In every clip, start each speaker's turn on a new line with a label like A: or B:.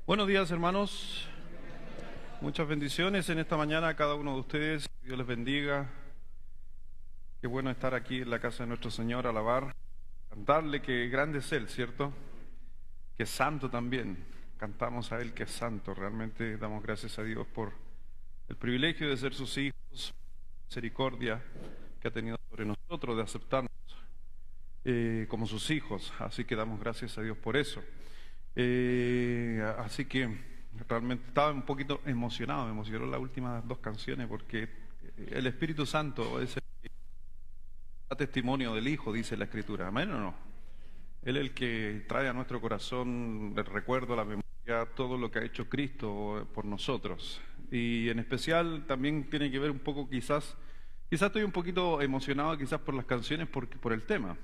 A: Buenos días, hermanos. Muchas bendiciones en esta mañana a cada uno de ustedes. Que Dios les bendiga. Qué bueno estar aquí en la casa de nuestro Señor, alabar, cantarle que grande es Él, ¿cierto? Que es santo también. Cantamos a Él que es santo. Realmente damos gracias a Dios por el privilegio de ser sus hijos, misericordia que ha tenido sobre nosotros, de aceptarnos como sus hijos. Así que damos gracias a Dios por eso. Así que realmente estaba un poquito emocionado, me emocionó las últimas dos canciones porque el Espíritu Santo es el que da testimonio del Hijo, dice la Escritura. ¿Amén o no? Él es el que trae a nuestro corazón el recuerdo, la memoria, todo lo que ha hecho Cristo por nosotros. Y en especial también tiene que ver un poco quizás estoy un poquito emocionado quizás por las canciones por el tema.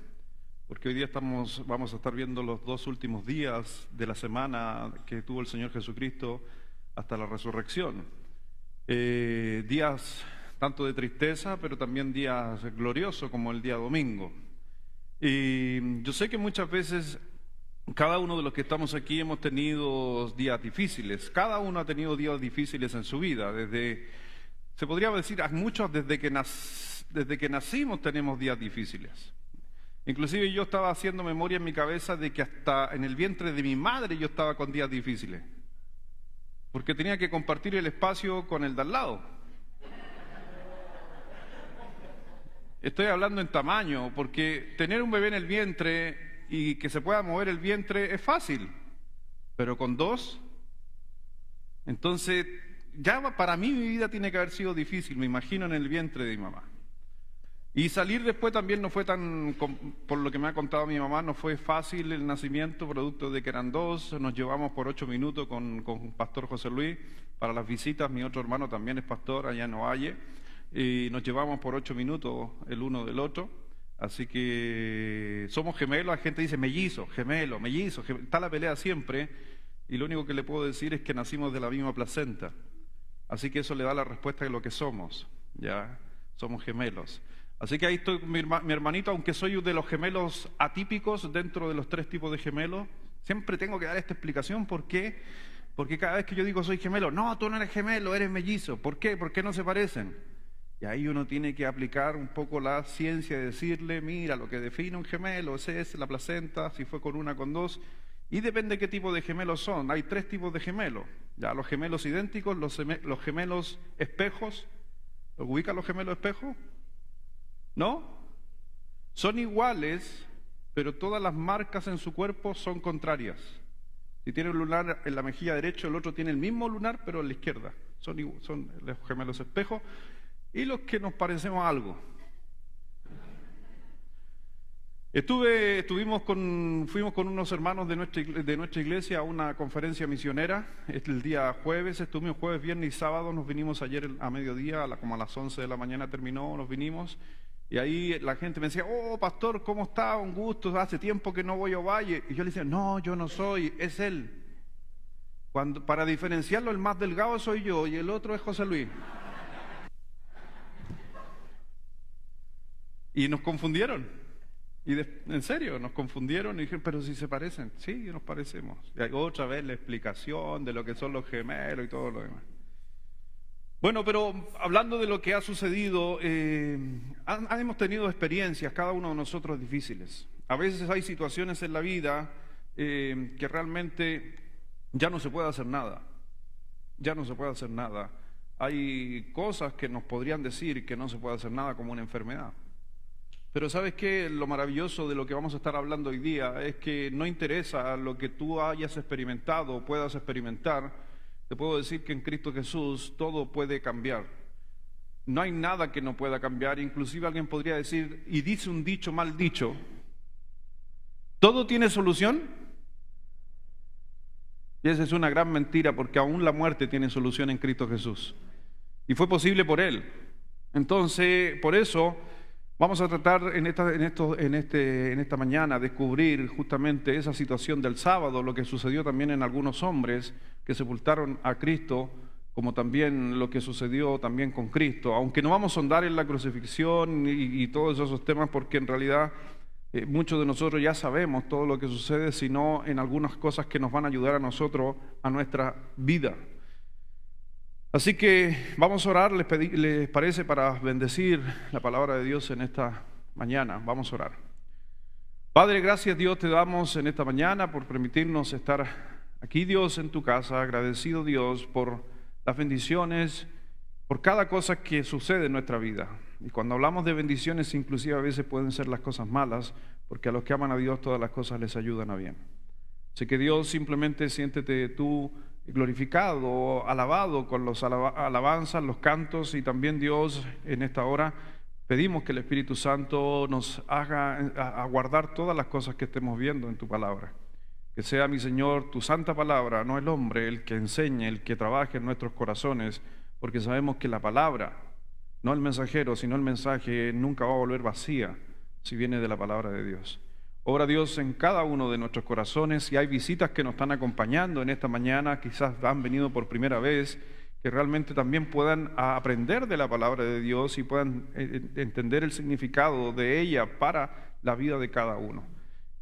A: Porque hoy día vamos a estar viendo los dos últimos días de la semana que tuvo el Señor Jesucristo hasta la resurrección. Días tanto de tristeza, pero también días gloriosos como el día domingo. Y yo sé que muchas veces cada uno de los que estamos aquí hemos tenido días difíciles. Cada uno ha tenido días difíciles en su vida. Se podría decir, a muchos desde que nacimos tenemos días difíciles. Inclusive yo estaba haciendo memoria en mi cabeza de que hasta en el vientre de mi madre yo estaba con días difíciles, porque tenía que compartir el espacio con el de al lado. Estoy hablando en tamaño, porque tener un bebé en el vientre y que se pueda mover el vientre es fácil, pero con dos, entonces ya para mí mi vida tiene que haber sido difícil, me imagino en el vientre de mi mamá. Y salir después también no fue por lo que me ha contado mi mamá, no fue fácil el nacimiento, producto de que eran dos. Nos llevamos por 8 minutos con Pastor José Luis para las visitas. Mi otro hermano también es pastor allá en Ovalle. Y nos llevamos por 8 minutos el uno del otro. Así que somos gemelos. La gente dice mellizo, gemelo, mellizo. Está la pelea siempre. Y lo único que le puedo decir es que nacimos de la misma placenta. Así que eso le da la respuesta de lo que somos. Ya, somos gemelos. Así que ahí estoy, mi hermanito, aunque soy de los gemelos atípicos dentro de los 3 tipos de gemelos, siempre tengo que dar esta explicación. ¿Por qué? Porque cada vez que yo digo soy gemelo, no, tú no eres gemelo, eres mellizo. ¿Por qué? ¿Por qué no se parecen? Y ahí uno tiene que aplicar un poco la ciencia y decirle, mira, lo que define un gemelo, ese es la placenta, si fue con una, con dos, y depende qué tipo de gemelos son. Hay 3 tipos de gemelos, ya los gemelos idénticos, los gemelos espejos. ¿Ubican los gemelos espejos? ¿No? Son iguales, pero todas las marcas en su cuerpo son contrarias. Si tiene un lunar en la mejilla derecha, el otro tiene el mismo lunar, pero en la izquierda. Son los gemelos espejos y los que nos parecemos a algo. Fuimos con unos hermanos de nuestra iglesia a una conferencia misionera el día jueves. Estuvimos jueves, viernes y sábado. Nos vinimos ayer a mediodía, como a las 11 de la mañana terminó, nos vinimos. Y ahí la gente me decía, oh, pastor, ¿cómo está? Un gusto, hace tiempo que no voy a Ovalle. Y yo le decía, no, yo no soy, es él. Para diferenciarlo, el más delgado soy yo y el otro es José Luis. Y nos confundieron. En serio, nos confundieron y dijeron, pero si se parecen. Sí, nos parecemos. Y hay otra vez la explicación de lo que son los gemelos y todo lo demás. Bueno, pero hablando de lo que ha sucedido, hemos tenido experiencias, cada uno de nosotros difíciles. A veces hay situaciones en la vida que realmente ya no se puede hacer nada. Ya no se puede hacer nada. Hay cosas que nos podrían decir que no se puede hacer nada, como una enfermedad. Pero ¿sabes qué? Lo maravilloso de lo que vamos a estar hablando hoy día es que no interesa lo que tú hayas experimentado o puedas experimentar. Te puedo decir que en Cristo Jesús todo puede cambiar. No hay nada que no pueda cambiar. Inclusive alguien podría decir, y dice un dicho mal dicho, ¿todo tiene solución? Y esa es una gran mentira, porque aún la muerte tiene solución en Cristo Jesús. Y fue posible por Él. Entonces, por eso vamos a tratar en esta mañana descubrir justamente esa situación del sábado, lo que sucedió también en algunos hombres que sepultaron a Cristo, como también lo que sucedió también con Cristo. Aunque no vamos a ahondar en la crucifixión y todos esos temas, porque en realidad muchos de nosotros ya sabemos todo lo que sucede, sino en algunas cosas que nos van a ayudar a nosotros, a nuestra vida. Así que vamos a orar, ¿les parece? Para bendecir la palabra de Dios en esta mañana. Vamos a orar. Padre, gracias Dios te damos en esta mañana por permitirnos estar aquí, Dios, en tu casa. Agradecido, Dios, por las bendiciones, por cada cosa que sucede en nuestra vida. Y cuando hablamos de bendiciones, inclusive a veces pueden ser las cosas malas, porque a los que aman a Dios todas las cosas les ayudan a bien. Así que Dios, simplemente siéntete tú glorificado, alabado con los alabanzas, los cantos, y también Dios, en esta hora pedimos que el Espíritu Santo nos haga a guardar todas las cosas que estemos viendo en tu palabra. Que sea, mi Señor, tu santa palabra, no el hombre, el que enseñe, el que trabaje en nuestros corazones, porque sabemos que la palabra, no el mensajero, sino el mensaje, nunca va a volver vacía si viene de la palabra de Dios. Obra Dios en cada uno de nuestros corazones. Si hay visitas que nos están acompañando en esta mañana, quizás han venido por primera vez, que realmente también puedan aprender de la palabra de Dios y puedan entender el significado de ella para la vida de cada uno.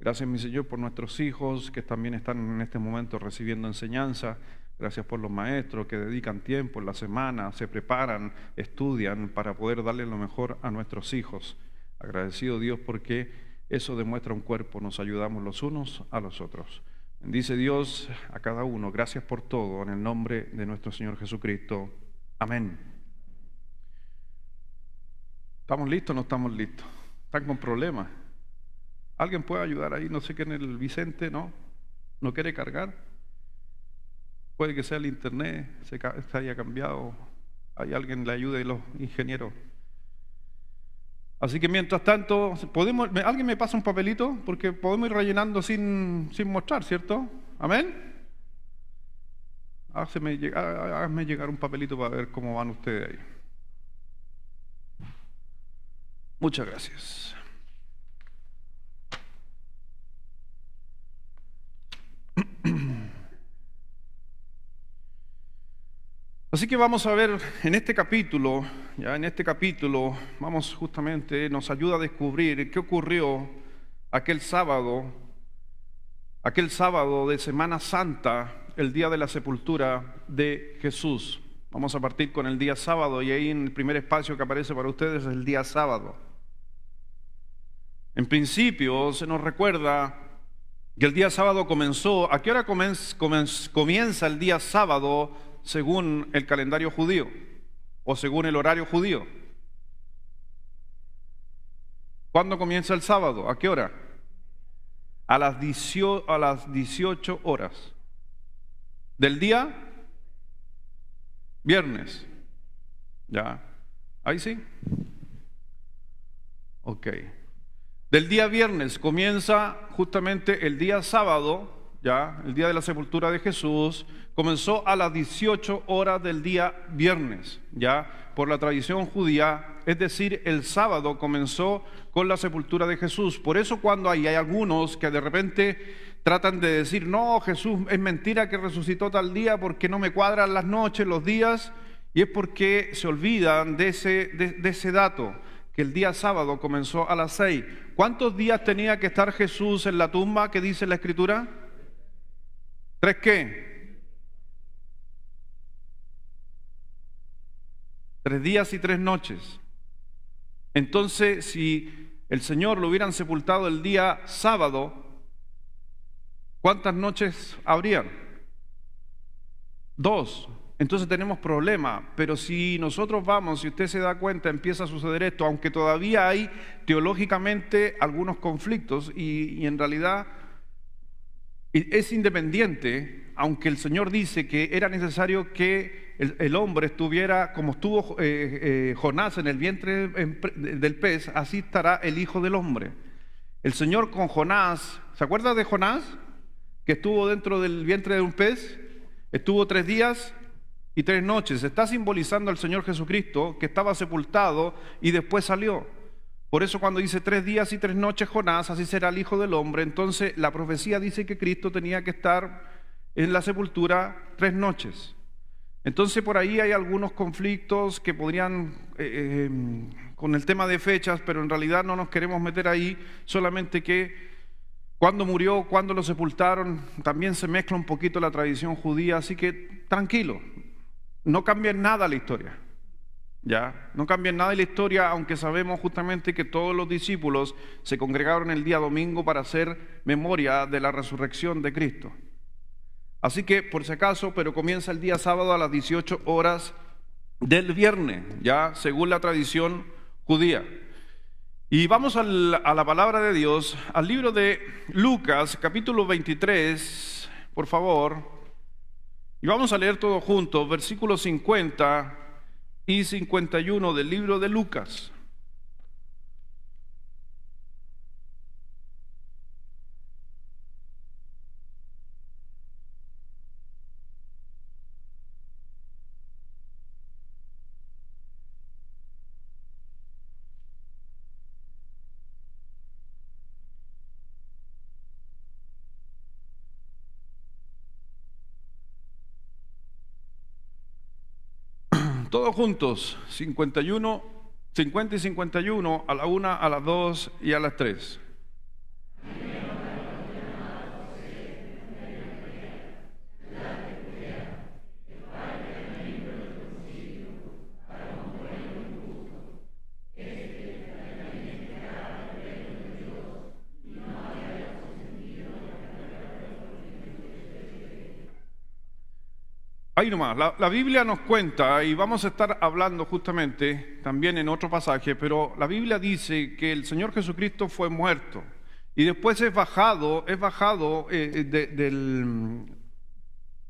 A: Gracias, mi Señor, por nuestros hijos que también están en este momento recibiendo enseñanza. Gracias por los maestros que dedican tiempo en la semana, se preparan, estudian para poder darle lo mejor a nuestros hijos. Agradecido, Dios, porque eso demuestra un cuerpo, nos ayudamos los unos a los otros. Bendice Dios a cada uno. Gracias por todo, en el nombre de nuestro Señor Jesucristo. Amén. ¿Estamos listos o no estamos listos? ¿Están con problemas? ¿Alguien puede ayudar ahí? No sé qué, en el Vicente, ¿no? ¿No quiere cargar? Puede que sea el internet, se haya cambiado. ¿Hay alguien que le ayude, los ingenieros? Así que mientras tanto, ¿alguien me pasa un papelito? Porque podemos ir rellenando sin mostrar, ¿cierto? ¿Amén? Hágame llegar un papelito para ver cómo van ustedes ahí. Muchas gracias. Así que vamos a ver en este capítulo, vamos justamente, nos ayuda a descubrir qué ocurrió aquel sábado de Semana Santa, el día de la sepultura de Jesús. Vamos a partir con el día sábado, y ahí en el primer espacio que aparece para ustedes es el día sábado. En principio se nos recuerda que el día sábado comenzó. ¿A qué hora comienza el día sábado según el calendario judío o según el horario judío? ¿Cuándo comienza el sábado? ¿A qué hora? A las 18 horas del día viernes. ¿Ya? ¿Ahí sí? Ok. Del día viernes comienza justamente el día sábado. Ya, el día de la sepultura de Jesús comenzó a las 18 horas del día viernes, ya, por la tradición judía, es decir, el sábado comenzó con la sepultura de Jesús. Por eso cuando hay algunos que de repente tratan de decir, no, Jesús es mentira que resucitó tal día porque no me cuadran las noches, los días, y es porque se olvidan de ese dato, que el día sábado comenzó a las 6. ¿Cuántos días tenía que estar Jesús en la tumba que dice la Escritura? ¿3 qué? 3 días y 3 noches. Entonces, si el Señor lo hubieran sepultado el día sábado, ¿cuántas noches habrían? 2. Entonces tenemos problema. Pero si nosotros vamos, si usted se da cuenta, empieza a suceder esto, aunque todavía hay teológicamente algunos conflictos y en realidad es independiente, aunque el Señor dice que era necesario que el hombre estuviera como estuvo Jonás en el vientre del pez, así estará el Hijo del Hombre. El Señor con Jonás, ¿se acuerda de Jonás? Que estuvo dentro del vientre de un pez, estuvo 3 días y 3 noches. Está simbolizando al Señor Jesucristo, que estaba sepultado y después salió. Por eso cuando dice 3 días y 3 noches Jonás, así será el Hijo del Hombre, entonces la profecía dice que Cristo tenía que estar en la sepultura 3 noches. Entonces por ahí hay algunos conflictos que podrían, con el tema de fechas, pero en realidad no nos queremos meter ahí, solamente que cuándo murió, cuándo lo sepultaron, también se mezcla un poquito la tradición judía, así que tranquilo, no cambia en nada la historia. Ya, no cambia nada en la historia, aunque sabemos justamente que todos los discípulos se congregaron el día domingo para hacer memoria de la resurrección de Cristo. Así que, por si acaso, pero comienza el día sábado a las 18 horas del viernes, ya según la tradición judía. Y vamos a la palabra de Dios, al libro de Lucas, capítulo 23, por favor, y vamos a leer todos juntos, versículos 50 y 51 del libro de Lucas. Todos juntos, 50 y 51, a la 1, a las 2 y a las 3. Ahí nomás, la Biblia nos cuenta, y vamos a estar hablando justamente también en otro pasaje, pero la Biblia dice que el Señor Jesucristo fue muerto y después es bajado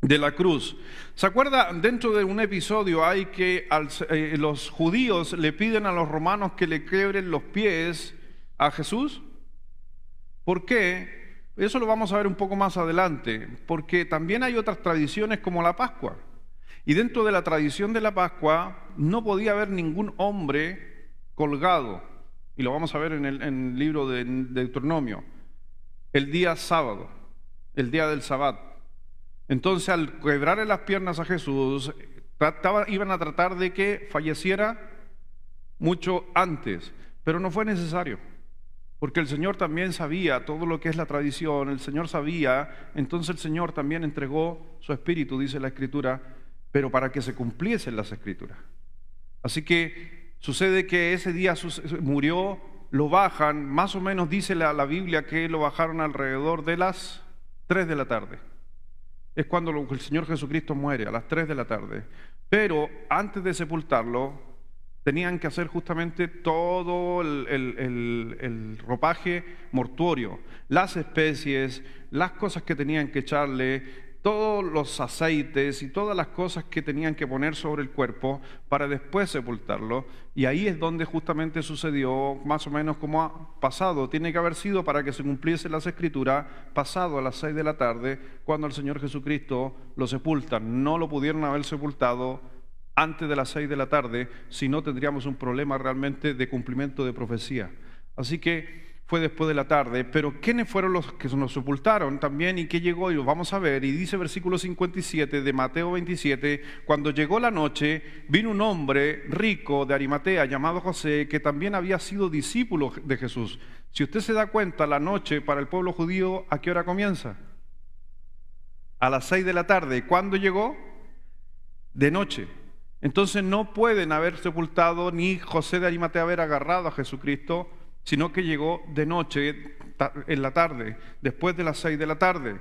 A: de la cruz. ¿Se acuerda? Dentro de un episodio hay que los judíos le piden a los romanos que le quiebren los pies a Jesús. ¿Por qué? Eso lo vamos a ver un poco más adelante, porque también hay otras tradiciones como la Pascua. Y dentro de la tradición de la Pascua no podía haber ningún hombre colgado, y lo vamos a ver en el libro de Deuteronomio, el día sábado, el día del Sabbat. Entonces, al quebrarle las piernas a Jesús, iban a tratar de que falleciera mucho antes, pero no fue necesario. Porque el Señor también sabía todo lo que es la tradición, el Señor sabía, entonces el Señor también entregó su Espíritu, dice la Escritura, pero para que se cumpliesen las Escrituras. Así que sucede que ese día murió, lo bajan, más o menos dice la Biblia que lo bajaron alrededor de las 3 de la tarde. Es cuando el Señor Jesucristo muere, a las 3 de la tarde. Pero antes de sepultarlo, tenían que hacer justamente todo el ropaje mortuorio, las especies, las cosas que tenían que echarle, todos los aceites y todas las cosas que tenían que poner sobre el cuerpo para después sepultarlo. Y ahí es donde justamente sucedió más o menos como ha pasado. Tiene que haber sido para que se cumpliesen las Escrituras, pasado a las 6 de la tarde, cuando el Señor Jesucristo lo sepultan. No lo pudieron haber sepultado antes de las 6 de la tarde, si no tendríamos un problema realmente de cumplimiento de profecía. Así que fue después de la tarde, pero ¿quiénes fueron los que nos sepultaron también y qué llegó? Y lo vamos a ver, y dice versículo 57 de Mateo 27, cuando llegó la noche, vino un hombre rico de Arimatea llamado José, que también había sido discípulo de Jesús. Si usted se da cuenta, la noche para el pueblo judío, ¿a qué hora comienza? A las 6 de la tarde. ¿Cuándo llegó? De noche. Entonces no pueden haber sepultado ni José de Arimatea haber agarrado a Jesucristo, sino que llegó de noche, en la tarde, después de las 6 de la tarde.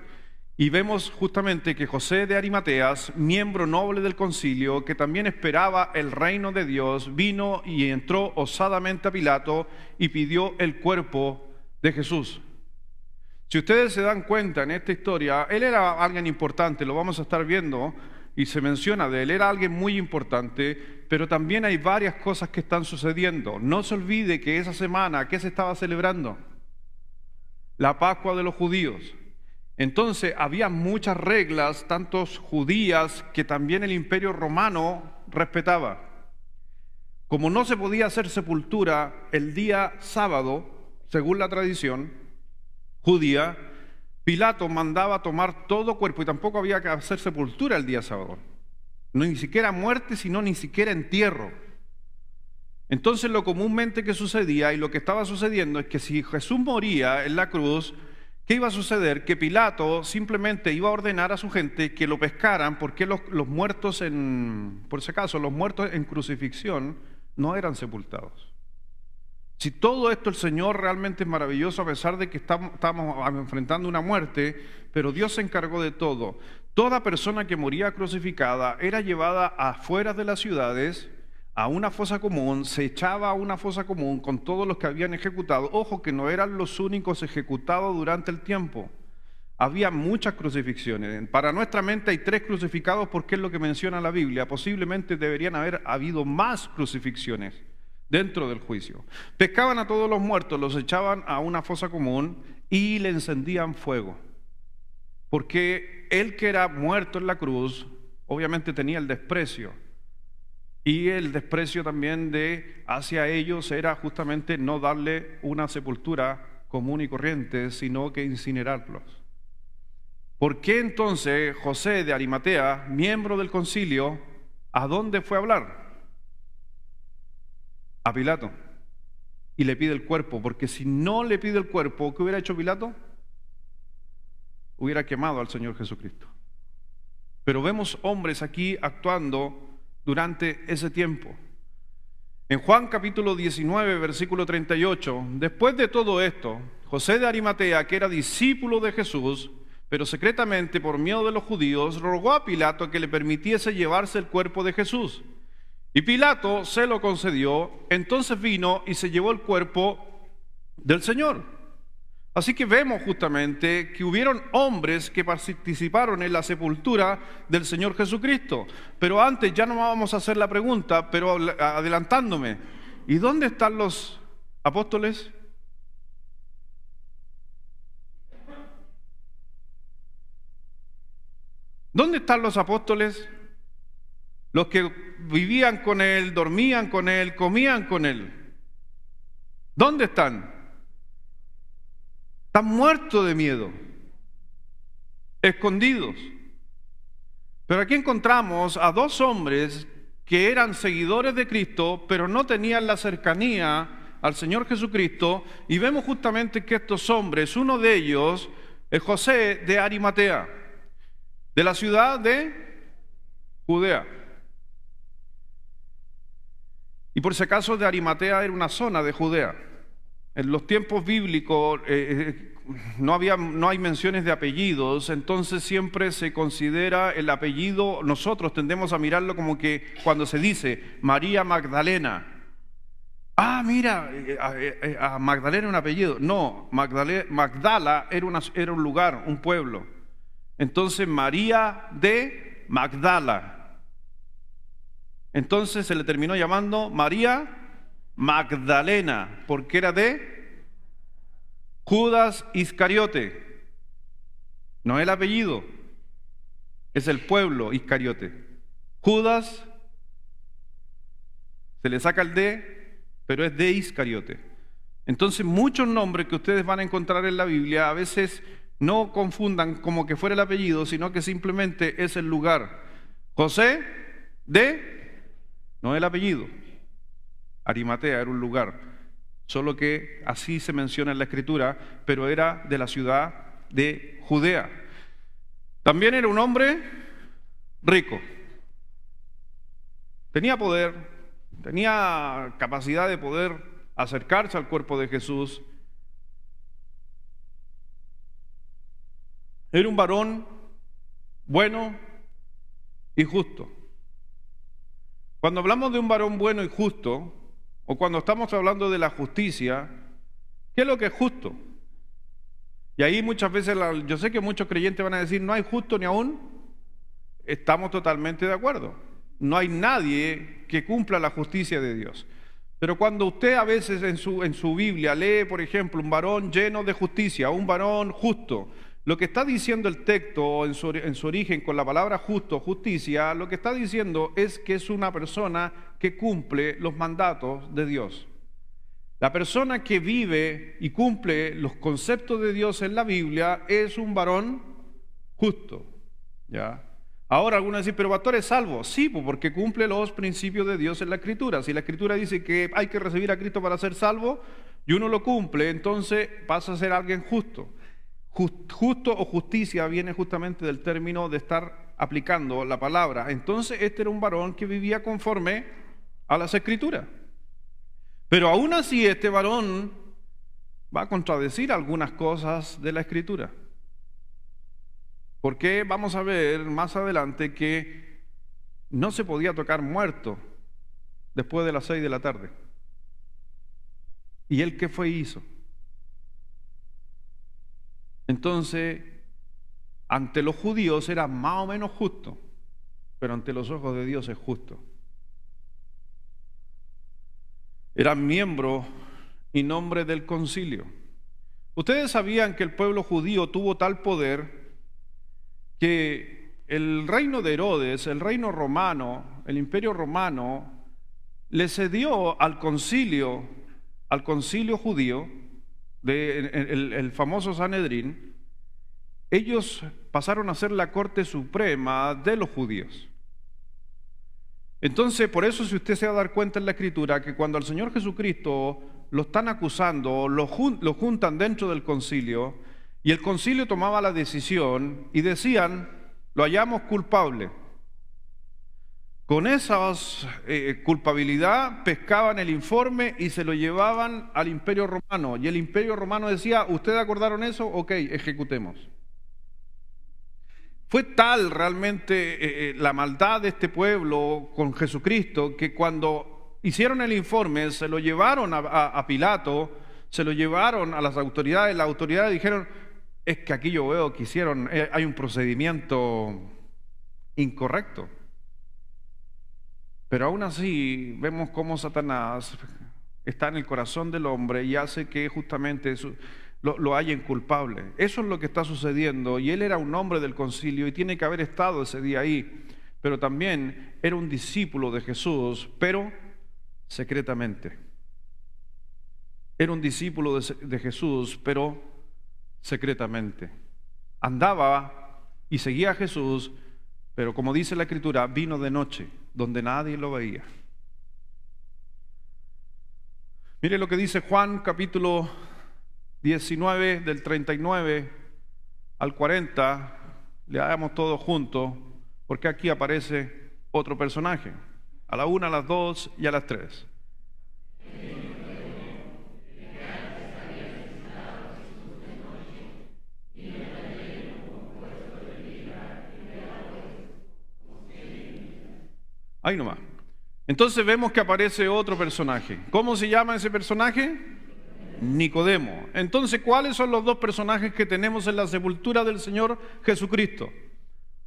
A: Y vemos justamente que José de Arimateas, miembro noble del concilio, que también esperaba el reino de Dios, vino y entró osadamente a Pilato y pidió el cuerpo de Jesús. Si ustedes se dan cuenta en esta historia, él era alguien importante, lo vamos a estar viendo, y se menciona de él, era alguien muy importante, pero también hay varias cosas que están sucediendo. No se olvide que esa semana, ¿qué se estaba celebrando? La Pascua de los judíos. Entonces había muchas reglas, tanto judías, que también el Imperio Romano respetaba. Como no se podía hacer sepultura el día sábado, según la tradición judía, Pilato mandaba tomar todo cuerpo, y tampoco había que hacer sepultura el día sábado. No ni siquiera muerte, sino ni siquiera entierro. Entonces lo comúnmente que sucedía y lo que estaba sucediendo es que si Jesús moría en la cruz, ¿qué iba a suceder? Que Pilato simplemente iba a ordenar a su gente que lo pescaran, porque los muertos por si acaso, los muertos en crucifixión no eran sepultados. Si todo esto el Señor realmente es maravilloso, a pesar de que estamos enfrentando una muerte, pero Dios se encargó de todo. Toda persona que moría crucificada era llevada afuera de las ciudades a una fosa común, se echaba a una fosa común con todos los que habían ejecutado. Ojo que no eran los únicos ejecutados durante el tiempo. Había muchas crucifixiones. Para nuestra mente hay 3 crucificados porque es lo que menciona la Biblia. Posiblemente deberían haber habido más crucifixiones dentro del juicio. Pescaban a todos los muertos, los echaban a una fosa común y le encendían fuego. Porque el que era muerto en la cruz, obviamente tenía el desprecio. Y el desprecio también hacia ellos era justamente no darle una sepultura común y corriente, sino que incinerarlos. ¿Por qué entonces José de Arimatea, miembro del concilio, a dónde fue a hablar? A Pilato. Y le pide el cuerpo, porque si no le pide el cuerpo, ¿qué hubiera hecho Pilato? Hubiera quemado al Señor Jesucristo. Pero vemos hombres aquí actuando durante ese tiempo. En Juan capítulo 19, versículo 38, después de todo esto, José de Arimatea, que era discípulo de Jesús, pero secretamente por miedo de los judíos, rogó a Pilato que le permitiese llevarse el cuerpo de Jesús. Y Pilato se lo concedió, entonces vino y se llevó el cuerpo del Señor. Así que vemos justamente que hubieron hombres que participaron en la sepultura del Señor Jesucristo. Pero antes, ya no vamos a hacer la pregunta, pero adelantándome, ¿y dónde están los apóstoles? ¿Dónde están los apóstoles? Los que vivían con Él, dormían con Él, comían con Él. ¿Dónde están? Están muertos de miedo, escondidos. Pero aquí encontramos a 2 hombres que eran seguidores de Cristo, pero no tenían la cercanía al Señor Jesucristo, y vemos justamente que estos hombres, uno de ellos es José de Arimatea, de la ciudad de Judea. Y por si acaso, de Arimatea era una zona de Judea. En los tiempos bíblicos no hay menciones de apellidos, entonces siempre se considera el apellido, nosotros tendemos a mirarlo como que cuando se dice María Magdalena. Ah, mira, a Magdalena es un apellido. No, Magdala era un lugar, un pueblo. Entonces María de Magdala. Entonces se le terminó llamando María Magdalena, porque era de Judas Iscariote. No es el apellido, es el pueblo Iscariote. Judas, se le saca el de, pero es de Iscariote. Entonces muchos nombres que ustedes van a encontrar en la Biblia a veces no confundan como que fuera el apellido, sino que simplemente es el lugar. José de, no es el apellido. Arimatea era un lugar, solo que así se menciona en la Escritura, pero era de la ciudad de Judea. También era un hombre rico. Tenía poder, tenía capacidad de poder acercarse al cuerpo de Jesús. Era un varón bueno y justo. Cuando hablamos de un varón bueno y justo, o cuando estamos hablando de la justicia, ¿qué es lo que es justo? Y ahí muchas veces, yo sé que muchos creyentes van a decir, no hay justo ni aún. Estamos totalmente de acuerdo. No hay nadie que cumpla la justicia de Dios. Pero cuando usted a veces en su Biblia lee, por ejemplo, un varón lleno de justicia, un varón justo, lo que está diciendo el texto en su origen con la palabra justo, justicia, lo que está diciendo es que es una persona que cumple los mandatos de Dios. La persona que vive y cumple los conceptos de Dios en la Biblia es un varón justo, ¿ya? Ahora algunos dicen, pero pastor, ¿es salvo? Sí, pues porque cumple los principios de Dios en la Escritura. Si la Escritura dice que hay que recibir a Cristo para ser salvo y uno lo cumple, entonces pasa a ser alguien justo. Justo o justicia viene justamente del término de estar aplicando la palabra. Entonces este era un varón que vivía conforme a las Escrituras. Pero aún así este varón va a contradecir algunas cosas de la Escritura. Porque vamos a ver más adelante que no se podía tocar muerto después de las 6 de la tarde. ¿Y él qué fue y hizo? Entonces, ante los judíos era más o menos justo, pero ante los ojos de Dios es justo. Era miembro y nombre del concilio. Ustedes sabían que el pueblo judío tuvo tal poder que el reino de Herodes, el reino romano, el imperio romano, le cedió al concilio judío, el famoso Sanedrín. Ellos pasaron a ser la corte suprema de los judíos. Entonces, por eso si usted se va a dar cuenta en la Escritura, que cuando al Señor Jesucristo lo están acusando, lo juntan dentro del concilio, y el concilio tomaba la decisión y decían, lo hallamos culpable. Con esa culpabilidad pescaban el informe y se lo llevaban al imperio romano. Y el imperio romano decía, ¿ustedes acordaron eso? Ok, ejecutemos. Fue tal realmente la maldad de este pueblo con Jesucristo que cuando hicieron el informe se lo llevaron a Pilato, se lo llevaron a las autoridades dijeron, es que aquí yo veo que hay un procedimiento incorrecto. Pero aún así vemos cómo Satanás está en el corazón del hombre y hace que justamente lo hallen culpable. Eso es lo que está sucediendo, y él era un hombre del concilio y tiene que haber estado ese día ahí, pero también era un discípulo de Jesús, pero secretamente. Era un discípulo de Jesús, pero secretamente. Andaba y seguía a Jesús, pero como dice la Escritura, vino de noche, donde nadie lo veía. Mire lo que dice Juan capítulo 19, del 39 al 40, le hagamos todos juntos, porque aquí aparece otro personaje, a la 1, a las 2 y a las 3. Ahí nomás. Entonces vemos que aparece otro personaje. ¿Cómo se llama ese personaje? Nicodemo. Entonces, ¿cuáles son los dos personajes que tenemos en la sepultura del Señor Jesucristo?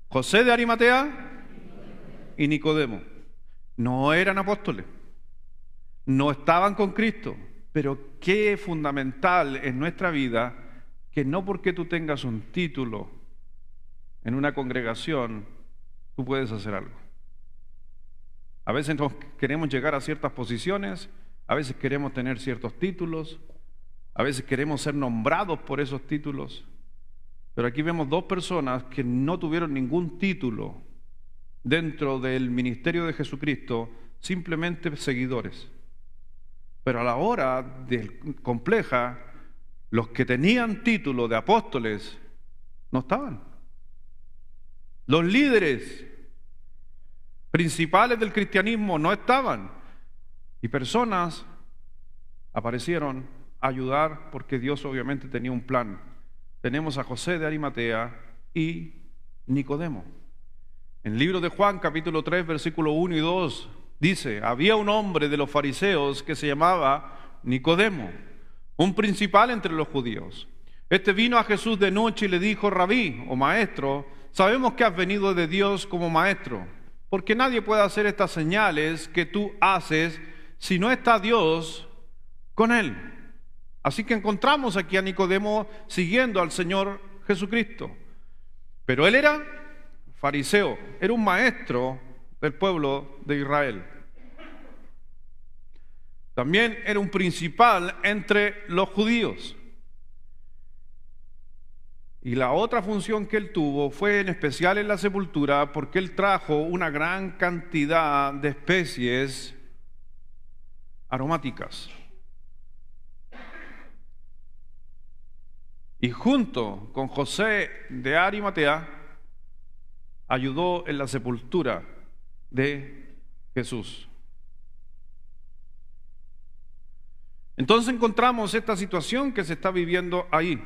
A: José de Arimatea y Nicodemo. No eran apóstoles, no estaban con Cristo, pero qué fundamental en nuestra vida que no porque tú tengas un título en una congregación, tú puedes hacer algo. A veces nos queremos llegar a ciertas posiciones, a veces queremos tener ciertos títulos, a veces queremos ser nombrados por esos títulos, pero aquí vemos dos personas que no tuvieron ningún título dentro del ministerio de Jesucristo, simplemente seguidores. Pero a la hora compleja, los que tenían título de apóstoles no estaban. Los líderes principales del cristianismo no estaban, y personas aparecieron a ayudar porque Dios obviamente tenía un plan. Tenemos a José de Arimatea y Nicodemo. En el libro de Juan capítulo 3 versículo 1 y 2 dice, había un hombre de los fariseos que se llamaba Nicodemo, un principal entre los judíos. Este vino a Jesús de noche y le dijo, Rabí, o maestro, sabemos que has venido de Dios como maestro, porque nadie puede hacer estas señales que tú haces si no está Dios con él. Así que encontramos aquí a Nicodemo siguiendo al Señor Jesucristo. Pero él era fariseo, era un maestro del pueblo de Israel. También era un principal entre los judíos. Y la otra función que él tuvo fue en especial en la sepultura, porque él trajo una gran cantidad de especies aromáticas. Y junto con José de Arimatea, ayudó en la sepultura de Jesús. Entonces encontramos esta situación que se está viviendo ahí.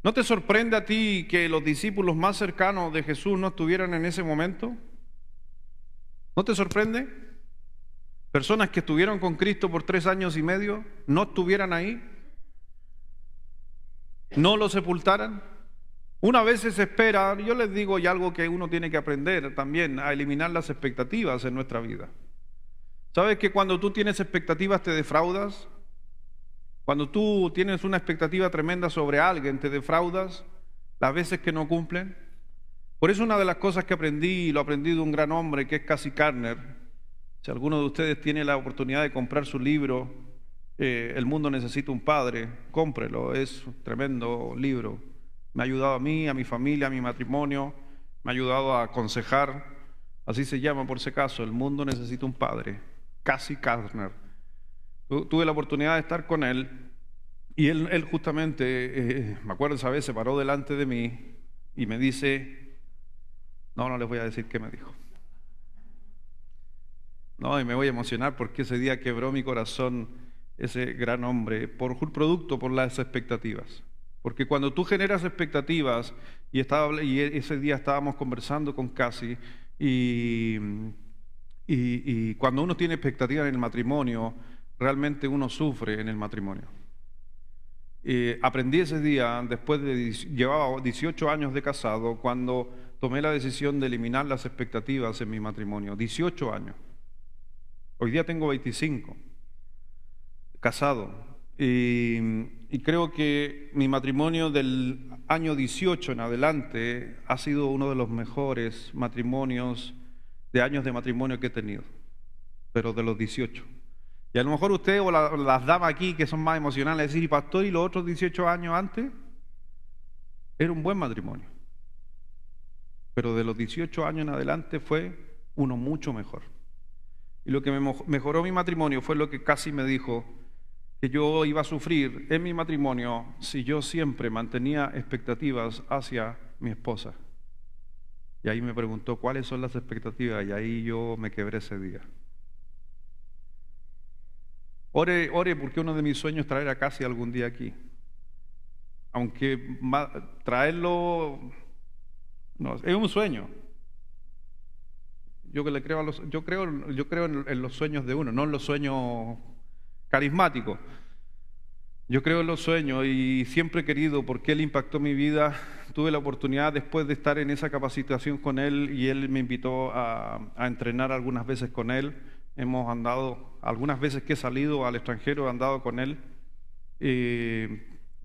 A: ¿No te sorprende a ti que los discípulos más cercanos de Jesús no estuvieran en ese momento? ¿No te sorprende? Personas que estuvieron con Cristo por 3 años y medio, no estuvieran ahí, no lo sepultaran. Una vez se espera, yo les digo, y algo que uno tiene que aprender también, a eliminar las expectativas en nuestra vida. ¿Sabes que cuando tú tienes expectativas te defraudas? Cuando tú tienes una expectativa tremenda sobre alguien, te defraudas las veces que no cumplen. Por eso una de las cosas que aprendí, y lo aprendí de un gran hombre que es Cassie Carner. Si alguno de ustedes tiene la oportunidad de comprar su libro, El mundo necesita un padre, cómprelo, es un tremendo libro. Me ha ayudado a mí, a mi familia, a mi matrimonio, me ha ayudado a aconsejar. Así se llama por si acaso, El mundo necesita un padre. Cassie Carner. Tuve la oportunidad de estar con él y él justamente, me acuerdo esa vez, se paró delante de mí y me dice, no les voy a decir qué me dijo. No, y me voy a emocionar porque ese día quebró mi corazón ese gran hombre por las expectativas. Porque cuando tú generas expectativas, y ese día estábamos conversando con Cassie, y cuando uno tiene expectativas en el matrimonio, realmente uno sufre en el matrimonio. Aprendí ese día, llevaba 18 años de casado, cuando tomé la decisión de eliminar las expectativas en mi matrimonio. 18 años. Hoy día tengo 25, casado. Y creo que mi matrimonio del año 18 en adelante ha sido uno de los mejores matrimonios, de años de matrimonio que he tenido, pero de los 18. Y a lo mejor usted o las damas aquí que son más emocionales decir, y pastor, ¿y los otros 18 años antes? Era un buen matrimonio. Pero de los 18 años en adelante fue uno mucho mejor. Y lo que me mejoró mi matrimonio fue lo que Cassie me dijo, que yo iba a sufrir en mi matrimonio si yo siempre mantenía expectativas hacia mi esposa. Y ahí me preguntó, ¿cuáles son las expectativas? Y ahí yo me quebré ese día. Ore porque uno de mis sueños es traer a Cassie algún día aquí. Aunque traerlo no, es un sueño. Yo creo en los sueños de uno, no en los sueños carismáticos. Yo creo en los sueños y siempre he querido, porque él impactó mi vida. Tuve la oportunidad después de estar en esa capacitación con él y él me invitó a entrenar algunas veces con él. Hemos andado, algunas veces que he salido al extranjero he andado con él,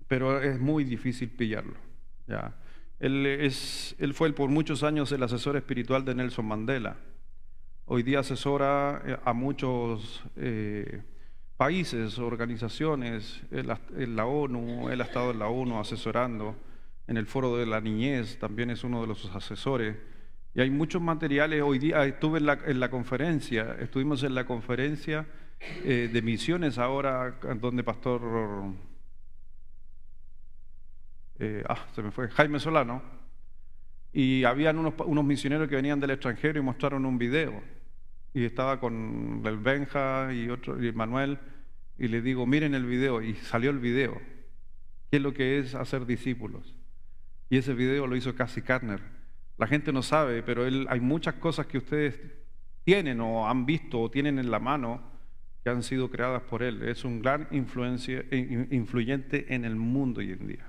A: pero es muy difícil pillarlo. ¿Ya? Él fue por muchos años el asesor espiritual de Nelson Mandela. Hoy día asesora a muchos países, organizaciones, en la ONU, él ha estado en la ONU asesorando, en el Foro de la Niñez también es uno de los asesores. Y hay muchos materiales. Hoy día estuvimos en la conferencia de misiones ahora, donde pastor, se me fue, Jaime Solano, y habían unos misioneros que venían del extranjero y mostraron un video, y estaba con el Benja y el Manuel, y le digo, miren el video, y salió el video, qué es lo que es hacer discípulos, y ese video lo hizo Cassie Carner. La gente no sabe, pero hay muchas cosas que ustedes tienen o han visto o tienen en la mano que han sido creadas por él. Es un gran influyente en el mundo hoy en día.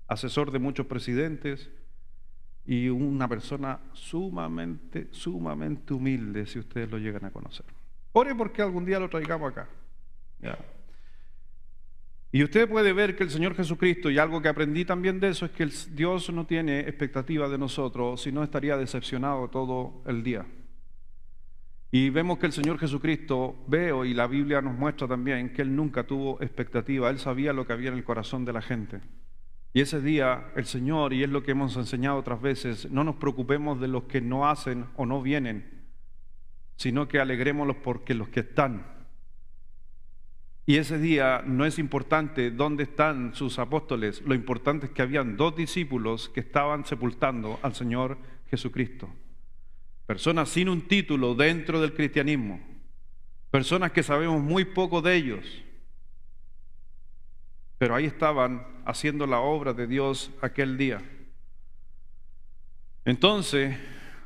A: Asesor de muchos presidentes y una persona sumamente humilde, si ustedes lo llegan a conocer. Ore porque algún día lo traigamos acá. ¿Ya? Y usted puede ver que el Señor Jesucristo, y algo que aprendí también de eso, es que Dios no tiene expectativa de nosotros, sino estaría decepcionado todo el día. Y vemos que el Señor Jesucristo, veo y la Biblia nos muestra también que Él nunca tuvo expectativa, Él sabía lo que había en el corazón de la gente. Y ese día el Señor, y es lo que hemos enseñado otras veces, no nos preocupemos de los que no hacen o no vienen, sino que alegrémonos porque los que están. Y ese día no es importante dónde están sus apóstoles, lo importante es que habían 2 discípulos que estaban sepultando al Señor Jesucristo. Personas sin un título dentro del cristianismo, personas que sabemos muy poco de ellos, pero ahí estaban haciendo la obra de Dios aquel día. Entonces,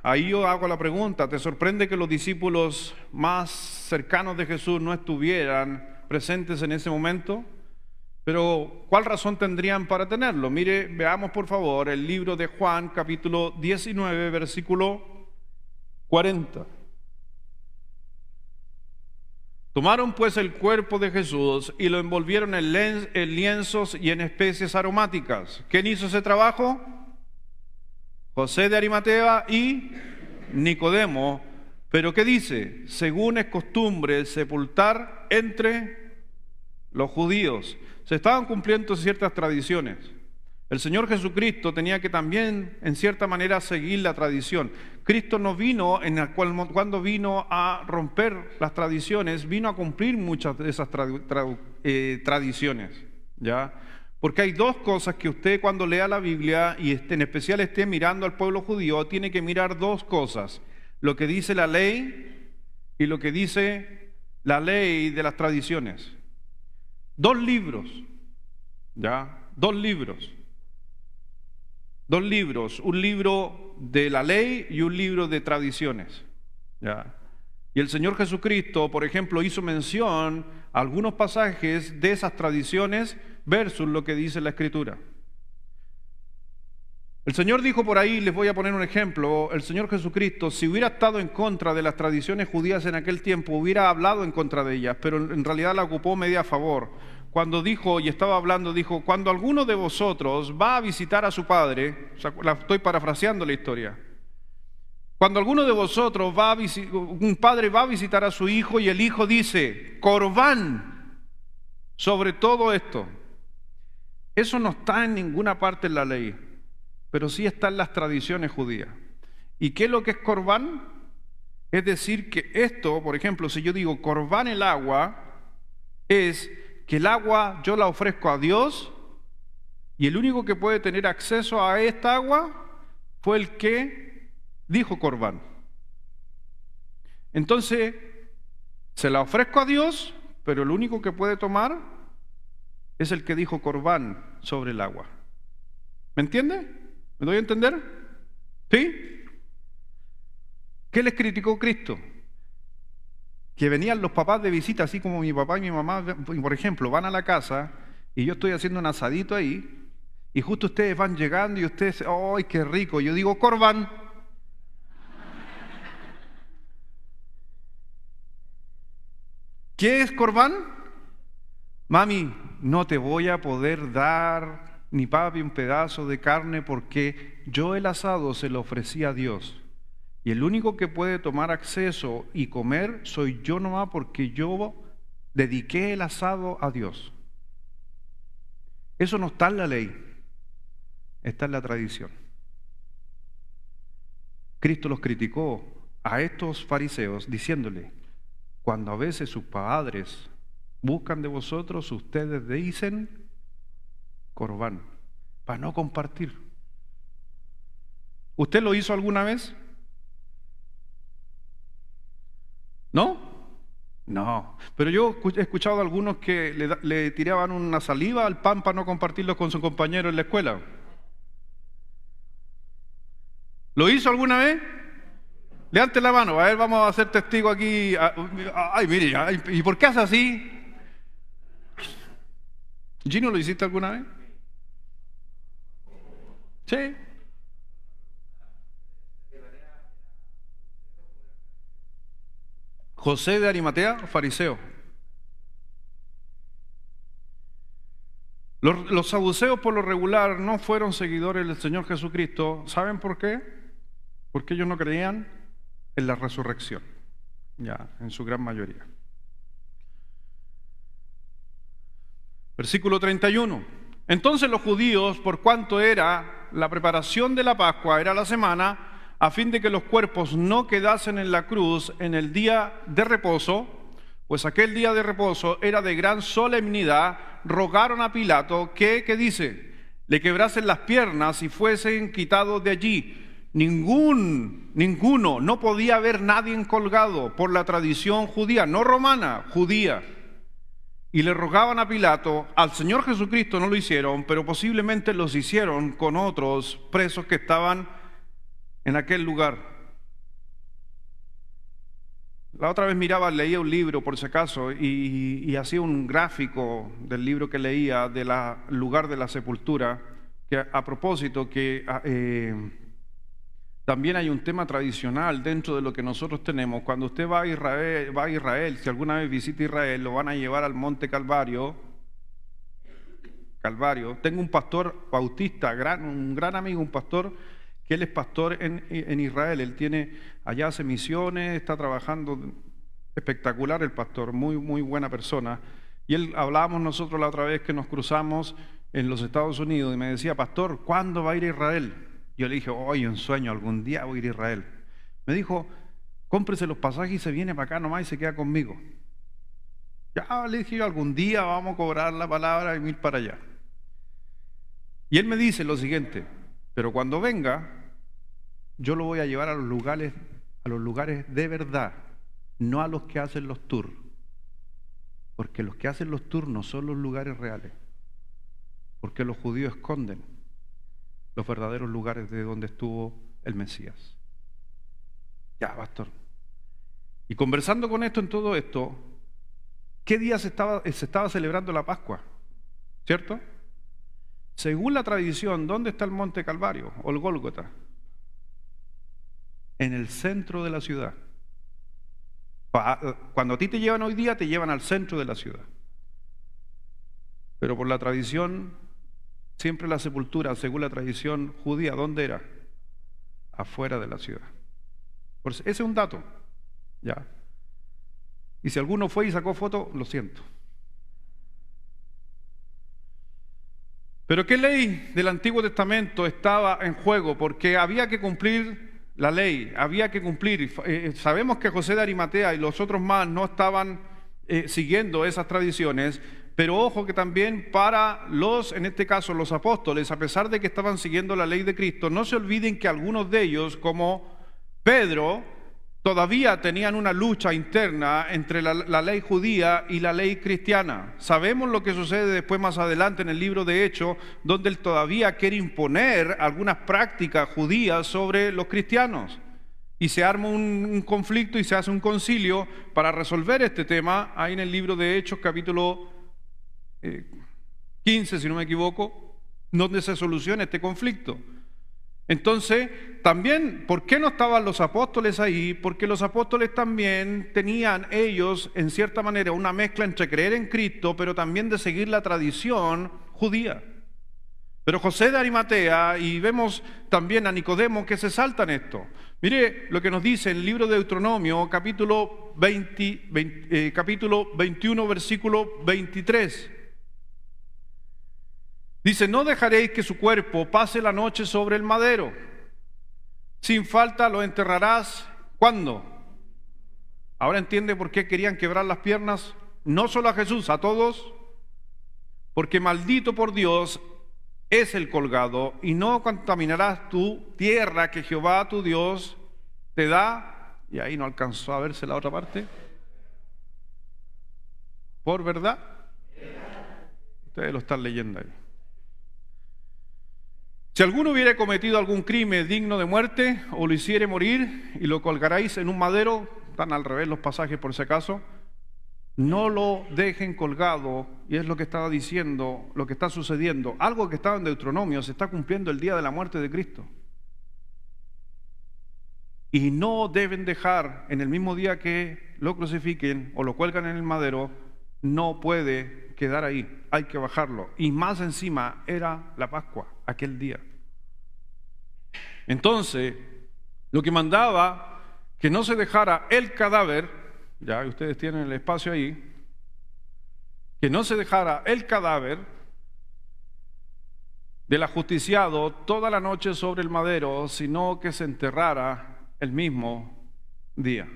A: ahí yo hago la pregunta, ¿te sorprende que los discípulos más cercanos de Jesús no estuvieran presentes en ese momento? Pero, ¿cuál razón tendrían para tenerlo? Mire, veamos por favor el libro de Juan, capítulo 19, versículo 40. Tomaron pues el cuerpo de Jesús y lo envolvieron en lienzos y en especies aromáticas. ¿Quién hizo ese trabajo? José de Arimatea y Nicodemo. Pero ¿qué dice? Según es costumbre sepultar entre los judíos. Se estaban cumpliendo ciertas tradiciones. El Señor Jesucristo tenía que también, en cierta manera, seguir la tradición. Cristo no vino, cuando vino a romper las tradiciones, vino a cumplir muchas de esas tradiciones, ¿ya? Porque hay 2 cosas que usted cuando lea la Biblia, y en especial esté mirando al pueblo judío, tiene que mirar 2 cosas. Lo que dice la ley y lo que dice la ley de las tradiciones. 2 libros, ¿ya? 2 libros. 2 libros, un libro de la ley y un libro de tradiciones, ¿ya? Y el Señor Jesucristo, por ejemplo, hizo mención a algunos pasajes de esas tradiciones versus lo que dice la Escritura. El Señor dijo por ahí, les voy a poner un ejemplo, el Señor Jesucristo, si hubiera estado en contra de las tradiciones judías en aquel tiempo, hubiera hablado en contra de ellas, pero en realidad la ocupó media a favor. Cuando dijo, y estaba hablando, dijo, cuando alguno de vosotros va a visitar a su padre, o sea, estoy parafraseando la historia, cuando alguno de vosotros un padre va a visitar a su hijo y el hijo dice, Corbán, sobre todo esto, eso no está en ninguna parte en la ley, pero sí está en las tradiciones judías. ¿Y qué es lo que es Corbán? Es decir, que esto, por ejemplo, si yo digo Corbán el agua, es que el agua yo la ofrezco a Dios y el único que puede tener acceso a esta agua fue el que dijo Corbán. Entonces, se la ofrezco a Dios, pero el único que puede tomar es el que dijo Corbán sobre el agua. ¿Me entiende? ¿Me doy a entender? ¿Sí? ¿Qué les criticó Cristo? Que venían los papás de visita, así como mi papá y mi mamá, por ejemplo, van a la casa y yo estoy haciendo un asadito ahí y justo ustedes van llegando y ustedes, ¡ay, qué rico! Yo digo, Corbán. ¿Qué es Corbán? Mami, no te voy a poder dar ni papi un pedazo de carne porque yo el asado se lo ofrecí a Dios. Y el único que puede tomar acceso y comer soy yo nomás porque yo dediqué el asado a Dios. Eso no está en la ley, está en la tradición. Cristo los criticó a estos fariseos diciéndole, cuando a veces sus padres buscan de vosotros, ustedes dicen Corbán, para no compartir. ¿Usted lo hizo alguna vez? ¿No? No. Pero yo he escuchado a algunos que le tiraban una saliva al pan para no compartirlo con su compañero en la escuela. ¿Lo hizo alguna vez? Levante la mano, a ver, vamos a ser testigos aquí. Ay, mire, ay, ¿y por qué hace así? ¿Gino, lo hiciste alguna vez? Sí. José de Arimatea, fariseo. Los saduceos por lo regular no fueron seguidores del Señor Jesucristo. ¿Saben por qué? Porque ellos no creían en la resurrección. ya, en su gran mayoría. Versículo 31. Entonces los judíos, por cuanto era la preparación de la Pascua, era la semana, a fin de que los cuerpos no quedasen en la cruz en el día de reposo, pues aquel día de reposo era de gran solemnidad, rogaron a Pilato que, ¿qué dice? Le quebrasen las piernas y fuesen quitados de allí. Ninguno, no podía haber nadie colgado por la tradición judía, no romana, judía. Y le rogaban a Pilato, al Señor Jesucristo no lo hicieron, pero posiblemente los hicieron con otros presos que estaban en aquel lugar. La otra vez leía un libro por si acaso y hacía un gráfico del libro que leía del lugar de la sepultura, que a propósito que también hay un tema tradicional dentro de lo que nosotros tenemos. Cuando usted va a Israel, si alguna vez visita Israel, lo van a llevar al Monte Calvario. Tengo un pastor bautista, un gran amigo, un pastor que él es pastor en Israel. Él allá hace misiones, está trabajando espectacular el pastor, muy, muy buena persona. Y hablábamos nosotros la otra vez que nos cruzamos en los Estados Unidos y me decía, pastor, ¿cuándo va a ir a Israel? Yo le dije, hoy un sueño, algún día voy a ir a Israel. Me dijo, cómprese los pasajes y se viene para acá nomás y se queda conmigo. Ya le dije yo, algún día vamos a cobrar la palabra y ir para allá. Y él me dice lo siguiente, pero cuando venga, yo lo voy a llevar a los lugares de verdad, no a los que hacen los tours. Porque los que hacen los tours no son los lugares reales. Porque los judíos esconden los verdaderos lugares de donde estuvo el Mesías. Ya, pastor. Y conversando con esto en todo esto, ¿qué día se estaba celebrando la Pascua? ¿Cierto? Según la tradición, ¿dónde está el Monte Calvario o el Gólgota? En el centro de la ciudad. Cuando a ti te llevan hoy día, te llevan al centro de la ciudad. Pero por la tradición, siempre la sepultura, según la tradición judía, ¿dónde era? Afuera de la ciudad. Ese es un dato, ¿ya? Y si alguno fue y sacó foto, lo siento. Pero ¿qué ley del Antiguo Testamento estaba en juego? Porque había que cumplir la ley, había que cumplir. Sabemos que José de Arimatea y los otros más no estaban siguiendo esas tradiciones, pero ojo que también para en este caso los apóstoles, a pesar de que estaban siguiendo la ley de Cristo, no se olviden que algunos de ellos, como Pedro, todavía tenían una lucha interna entre la ley judía y la ley cristiana. Sabemos lo que sucede después más adelante en el libro de Hechos, donde él todavía quiere imponer algunas prácticas judías sobre los cristianos. Y se arma un conflicto y se hace un concilio para resolver este tema, ahí en el libro de Hechos, capítulo 15, si no me equivoco, donde se soluciona este conflicto. Entonces, también, ¿por qué no estaban los apóstoles ahí? Porque los apóstoles también tenían ellos, en cierta manera, una mezcla entre creer en Cristo, pero también de seguir la tradición judía. Pero José de Arimatea, y vemos también a Nicodemo que se saltan esto. Mire lo que nos dice en el libro de Deuteronomio, capítulo 21, versículo 23. Dice, no dejaréis que su cuerpo pase la noche sobre el madero. Sin falta lo enterrarás. ¿Cuándo? Ahora entiende por qué querían quebrar las piernas, no solo a Jesús, a todos. Porque maldito por Dios es el colgado, y no contaminarás tu tierra que Jehová tu Dios te da. Y ahí no alcanzó a verse la otra parte. ¿Por verdad? Ustedes lo están leyendo ahí. Si alguno hubiere cometido algún crimen digno de muerte, o lo hiciere morir, y lo colgaréis en un madero, están al revés los pasajes por si acaso, no lo dejen colgado, y es lo que estaba diciendo, lo que está sucediendo. Algo que estaba en Deuteronomio se está cumpliendo el día de la muerte de Cristo. Y no deben dejar, en el mismo día que lo crucifiquen o lo cuelgan en el madero, no puede quedar ahí, hay que bajarlo. Y más encima era la Pascua, aquel día. Entonces, lo que mandaba que no se dejara el cadáver ya ustedes tienen el espacio ahí, que no se dejara el cadáver del ajusticiado toda la noche sobre el madero, sino que se enterrara el mismo día.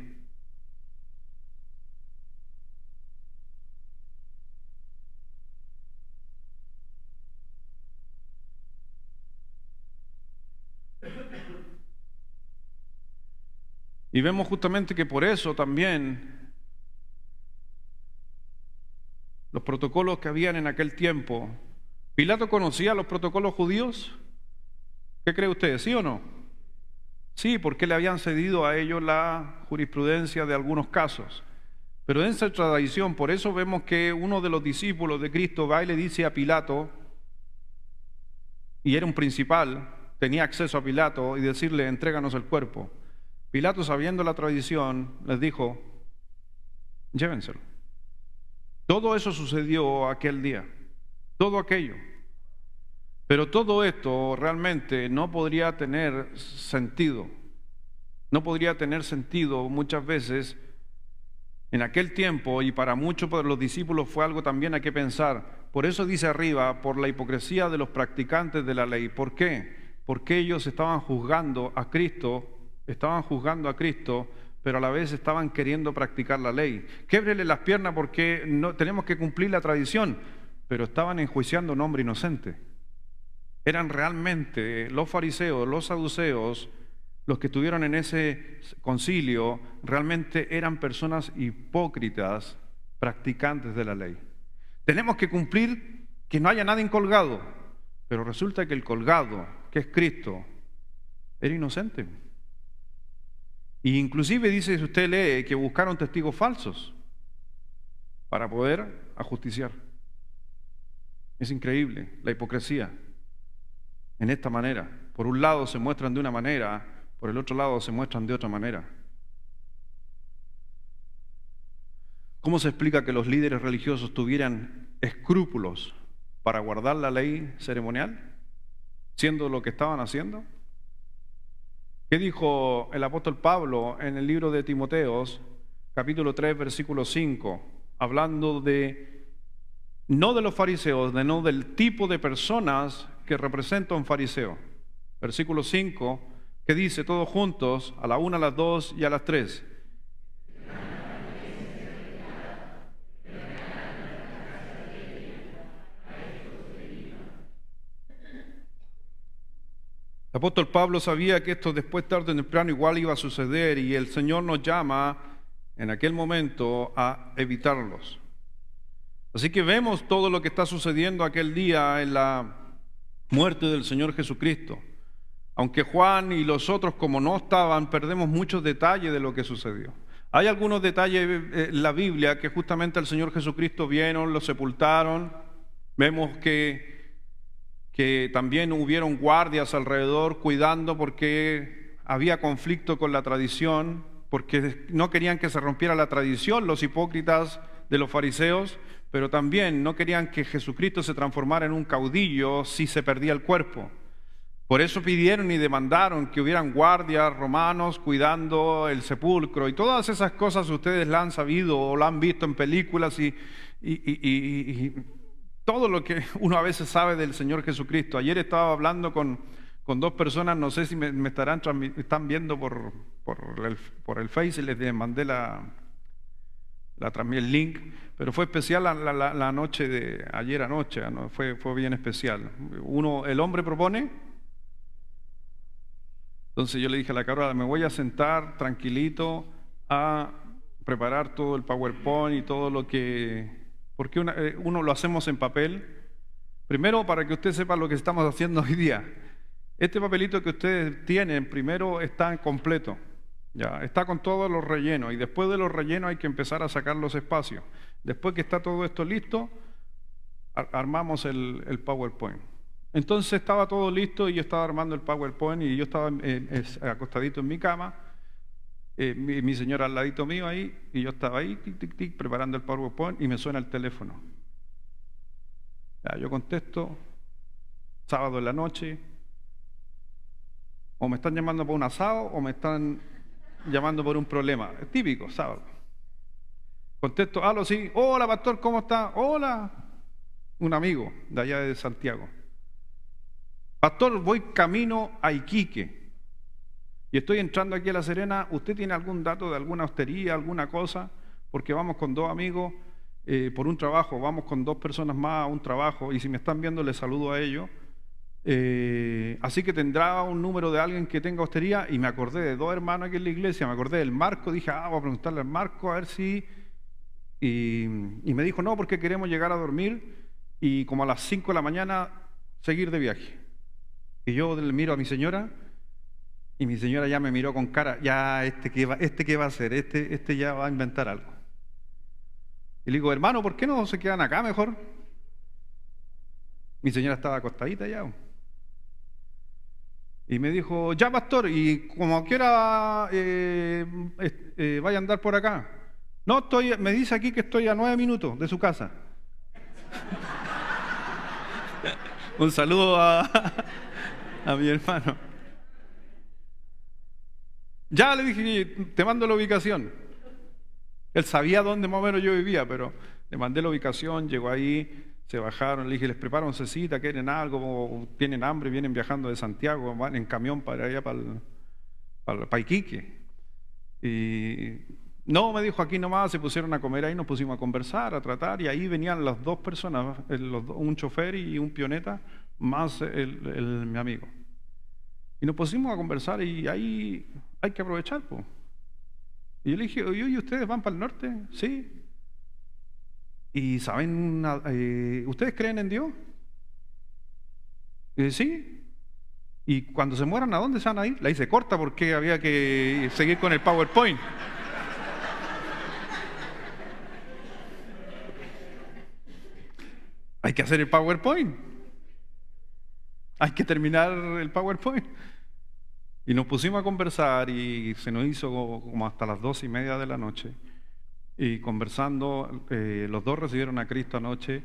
A: Y vemos justamente que por eso también los protocolos que habían en aquel tiempo, ¿Pilato conocía los protocolos judíos? ¿Qué cree usted? ¿Sí o no? Sí, porque le habían cedido a ellos la jurisprudencia de algunos casos. Pero en esa tradición, por eso vemos que uno de los discípulos de Cristo va y le dice a Pilato, y era un principal, tenía acceso a Pilato, y decirle, entréganos el cuerpo. Pilato, sabiendo la tradición, les dijo, llévenselo. Todo eso sucedió aquel día, todo aquello. Pero todo esto realmente no podría tener sentido. No podría tener sentido muchas veces en aquel tiempo, y para muchos de los discípulos fue algo también a que pensar. Por eso dice arriba, por la hipocresía de los practicantes de la ley. ¿Por qué? Porque ellos estaban juzgando a Cristo, pero a la vez estaban queriendo practicar la ley. Québrele las piernas porque no, tenemos que cumplir la tradición, pero estaban enjuiciando a un hombre inocente. Eran realmente los fariseos, los saduceos, los que estuvieron en ese concilio, realmente eran personas hipócritas, practicantes de la ley. Tenemos que cumplir que no haya nadie colgado, pero resulta que el colgado, que es Cristo, era inocente. Y inclusive dice, si usted lee, que buscaron testigos falsos para poder ajusticiar. Es increíble la hipocresía. En esta manera, por un lado se muestran de una manera, por el otro lado se muestran de otra manera. ¿Cómo se explica que los líderes religiosos tuvieran escrúpulos para guardar la ley ceremonial, siendo lo que estaban haciendo? ¿Qué dijo el apóstol Pablo en el libro de Timoteos, capítulo 3, versículo 5, hablando no de los fariseos, no del tipo de personas que representa un fariseo? Versículo 5, que dice, todos juntos, a la 1, a las 2 y a las 3. El apóstol Pablo sabía que esto después, tarde o temprano, igual iba a suceder, y el Señor nos llama en aquel momento a evitarlos. Así que vemos todo lo que está sucediendo aquel día en la muerte del Señor Jesucristo. Aunque Juan y los otros, como no estaban, perdemos muchos detalles de lo que sucedió. Hay algunos detalles en la Biblia que justamente el Señor Jesucristo vieron, lo sepultaron. Vemos que también hubieron guardias alrededor cuidando porque había conflicto con la tradición, porque no querían que se rompiera la tradición los hipócritas de los fariseos, pero también no querían que Jesucristo se transformara en un caudillo si se perdía el cuerpo. Por eso pidieron y demandaron que hubieran guardias romanos cuidando el sepulcro, y todas esas cosas ustedes la han sabido o la han visto en películas y todo lo que uno a veces sabe del Señor Jesucristo. Ayer estaba hablando con dos personas, no sé si me están viendo por el Face, y les mandé el link, pero fue especial la noche de ayer anoche, ¿no? Fue bien especial. El hombre propone. Entonces yo le dije a la Carola, me voy a sentar tranquilito a preparar todo el PowerPoint y todo lo que... Porque uno lo hacemos en papel. Primero, para que usted sepa lo que estamos haciendo hoy día. Este papelito que ustedes tienen, primero está completo. Ya, está con todos los rellenos. Y después de los rellenos hay que empezar a sacar los espacios. Después que está todo esto listo, armamos el PowerPoint. Entonces estaba todo listo y yo estaba armando el PowerPoint y yo estaba acostadito en mi cama. Mi señora al ladito mío ahí, y yo estaba ahí, tic, tic, tic, preparando el PowerPoint, y me suena el teléfono. Ya, yo contesto, sábado en la noche, o me están llamando por un asado, o me están llamando por un problema. Es típico, sábado. Contesto, aló, sí. Hola, pastor, ¿cómo está? Hola. Un amigo de allá de Santiago. Pastor, voy camino a Iquique y estoy entrando aquí a La Serena. ¿Usted tiene algún dato de alguna hostería, alguna cosa? Porque vamos con dos amigos por un trabajo, vamos con dos personas más a un trabajo y si me están viendo les saludo a ellos. Así que tendrá un número de alguien que tenga hostería y me acordé de dos hermanos aquí en la iglesia, me acordé del Marco, dije, voy a preguntarle al Marco a ver si... Y me dijo, no, porque queremos llegar a dormir y como a las 5 de la mañana seguir de viaje. Y yo le miro a mi señora y mi señora ya me miró con cara, ya qué va a hacer, este ya va a inventar algo. Y le digo, hermano, ¿por qué no se quedan acá mejor? Mi señora estaba acostadita ya. Y me dijo, ya pastor, y como quiera vaya a andar por acá. No, me dice aquí que estoy a 9 minutos de su casa. Un saludo a mi hermano. Ya le dije, te mando la ubicación. Él sabía dónde más o menos yo vivía, pero le mandé la ubicación, llegó ahí, se bajaron, le dije, les preparo oncecita, quieren algo, tienen hambre, vienen viajando de Santiago, van en camión para allá, para Iquique. Y no, me dijo, aquí nomás, se pusieron a comer ahí, nos pusimos a conversar, a tratar, y ahí venían las dos personas, un chofer y un pioneta, más mi amigo. Y nos pusimos a conversar y ahí hay que aprovechar, pues. Y yo le dije, oye, ¿ustedes van para el norte? Sí. ¿Y saben, ustedes creen en Dios? Sí. ¿Y cuando se mueran, a dónde se van a ir? La hice corta porque había que seguir con el PowerPoint. Hay que hacer el PowerPoint. Hay que terminar el PowerPoint. Y nos pusimos a conversar y se nos hizo como hasta las 12:30 de la noche. Y conversando, los dos recibieron a Cristo anoche.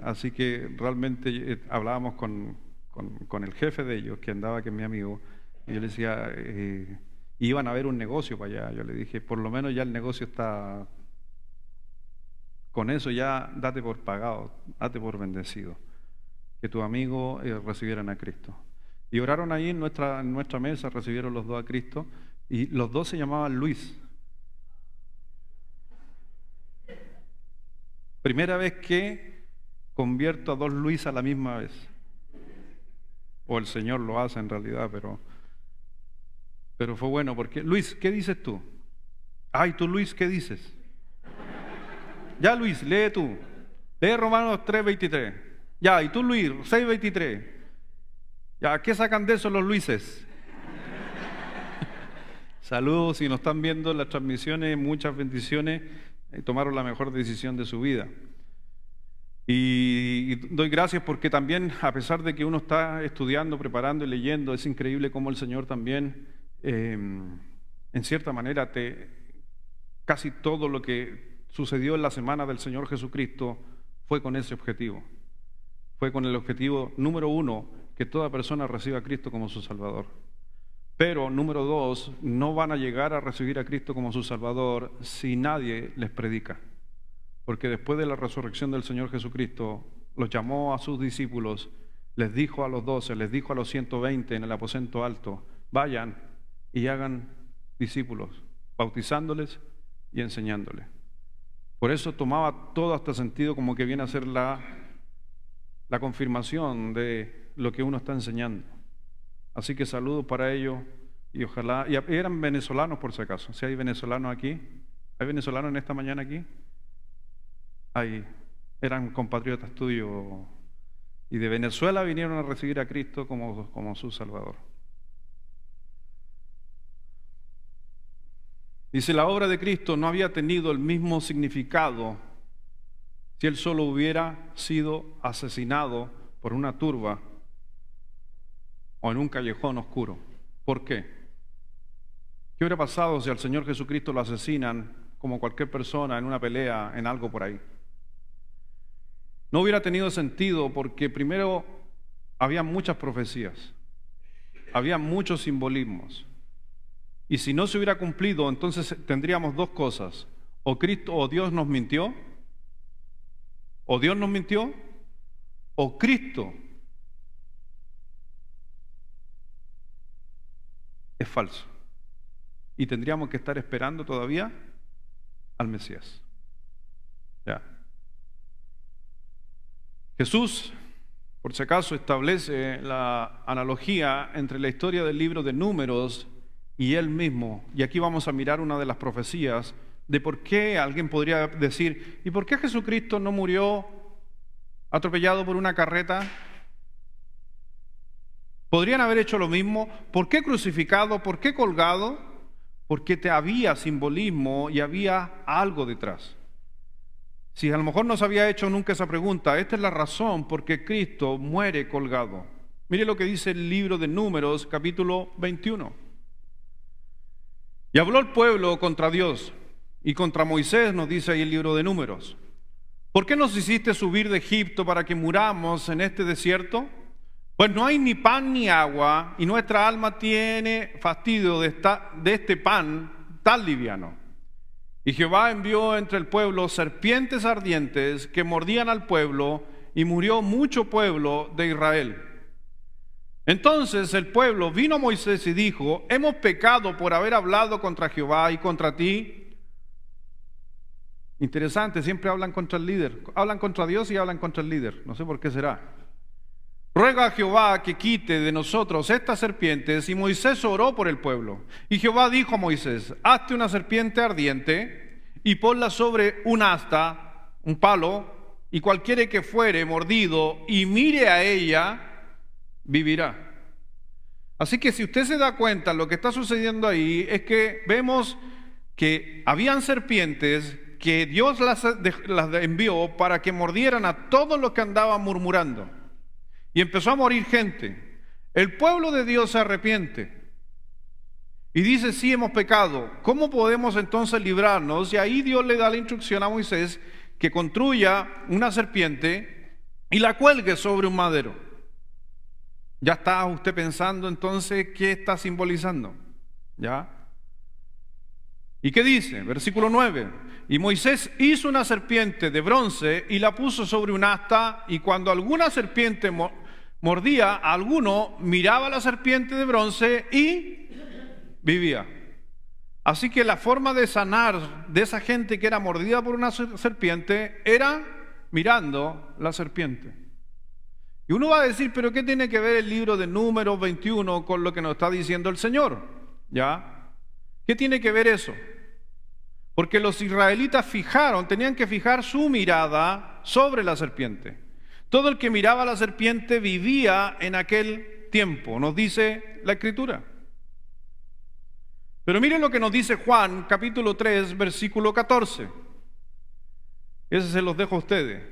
A: Así que realmente hablábamos con el jefe de ellos, que andaba, que es mi amigo. Y yo le decía, iban a ver un negocio para allá. Yo le dije, por lo menos ya el negocio está... Con eso ya date por pagado, date por bendecido. Que tus amigos recibieran a Cristo. Y oraron ahí en nuestra mesa, recibieron los dos a Cristo, y los dos se llamaban Luis. Primera vez que convierto a dos Luis a la misma vez. O el Señor lo hace en realidad, pero fue bueno, porque Luis, ¿qué dices tú? Ay, tú Luis, ¿qué dices? Ya Luis, lee tú. Lee Romanos 3:23. Ya, y tú Luis, 6:23. Ya, ¿qué sacan de eso los Luises? Saludos, si nos están viendo en las transmisiones, muchas bendiciones, tomaron la mejor decisión de su vida. Y doy gracias porque también, a pesar de que uno está estudiando, preparando y leyendo, es increíble cómo el Señor también, en cierta manera, casi todo lo que sucedió en la semana del Señor Jesucristo fue con ese objetivo. Fue con el objetivo, número 1, que toda persona reciba a Cristo como su Salvador. Pero, número 2, no van a llegar a recibir a Cristo como su Salvador si nadie les predica. Porque después de la resurrección del Señor Jesucristo, los llamó a sus discípulos, les dijo a los 12, les dijo a los 120 en el aposento alto, vayan y hagan discípulos, bautizándoles y enseñándoles. Por eso tomaba todo hasta sentido como que viene a ser la confirmación de lo que uno está enseñando. Así que saludos para ellos y ojalá, y eran venezolanos por si acaso, si hay venezolanos aquí, ¿hay venezolanos en esta mañana aquí? Ahí, eran compatriotas tuyos y de Venezuela vinieron a recibir a Cristo como su Salvador. Dice, la obra de Cristo no había tenido el mismo significado si Él solo hubiera sido asesinado por una turba o en un callejón oscuro. ¿Por qué? ¿Qué hubiera pasado si al Señor Jesucristo lo asesinan como cualquier persona en una pelea, en algo por ahí? No hubiera tenido sentido porque primero había muchas profecías, había muchos simbolismos. Y si no se hubiera cumplido, entonces tendríamos dos cosas. ¿O Cristo o Dios nos mintió? ¿O Dios nos mintió? ¿O Cristo es falso? Y tendríamos que estar esperando todavía al Mesías. Ya. Jesús, por si acaso, establece la analogía entre la historia del libro de Números y él mismo. Y aquí vamos a mirar una de las profecías de por qué alguien podría decir, ¿y por qué Jesucristo no murió atropellado por una carreta? ¿Podrían haber hecho lo mismo? ¿Por qué crucificado? ¿Por qué colgado? Porque había simbolismo y había algo detrás. Si a lo mejor no se había hecho nunca esa pregunta, esta es la razón por qué Cristo muere colgado. Mire lo que dice el libro de Números, capítulo 21. Y habló el pueblo contra Dios y contra Moisés, nos dice ahí el libro de Números. ¿Por qué nos hiciste subir de Egipto para que muramos en este desierto? Pues no hay ni pan ni agua, y nuestra alma tiene fastidio de este pan tan liviano. Y Jehová envió entre el pueblo serpientes ardientes que mordían al pueblo, y murió mucho pueblo de Israel. Entonces el pueblo vino a Moisés y dijo, hemos pecado por haber hablado contra Jehová y contra ti. Interesante, siempre hablan contra el líder. Hablan contra Dios y hablan contra el líder. No sé por qué será. Ruega a Jehová que quite de nosotros estas serpientes. Y Moisés oró por el pueblo. Y Jehová dijo a Moisés, hazte una serpiente ardiente y ponla sobre un asta, un palo, y cualquiera que fuere mordido y mire a ella, vivirá. Así que si usted se da cuenta, lo que está sucediendo ahí es que vemos que habían serpientes que Dios las envió para que mordieran a todos los que andaban murmurando. Y empezó a morir gente. El pueblo de Dios se arrepiente y dice, sí, hemos pecado. ¿Cómo podemos entonces librarnos? Y ahí Dios le da la instrucción a Moisés que construya una serpiente y la cuelgue sobre un madero. ¿Ya está usted pensando entonces qué está simbolizando? ¿Ya? ¿Y qué dice? Versículo 9. Y Moisés hizo una serpiente de bronce y la puso sobre un asta, y cuando alguna serpiente mordía a alguno, miraba a la serpiente de bronce y vivía. Así que la forma de sanar de esa gente que era mordida por una serpiente era mirando la serpiente. Y uno va a decir, ¿pero qué tiene que ver el libro de Números 21 con lo que nos está diciendo el Señor? ¿Ya? ¿Qué tiene que ver eso? Porque los israelitas tenían que fijar su mirada sobre la serpiente. Todo el que miraba a la serpiente vivía en aquel tiempo, nos dice la Escritura. Pero miren lo que nos dice Juan, capítulo 3, versículo 14. Ese se los dejo a ustedes.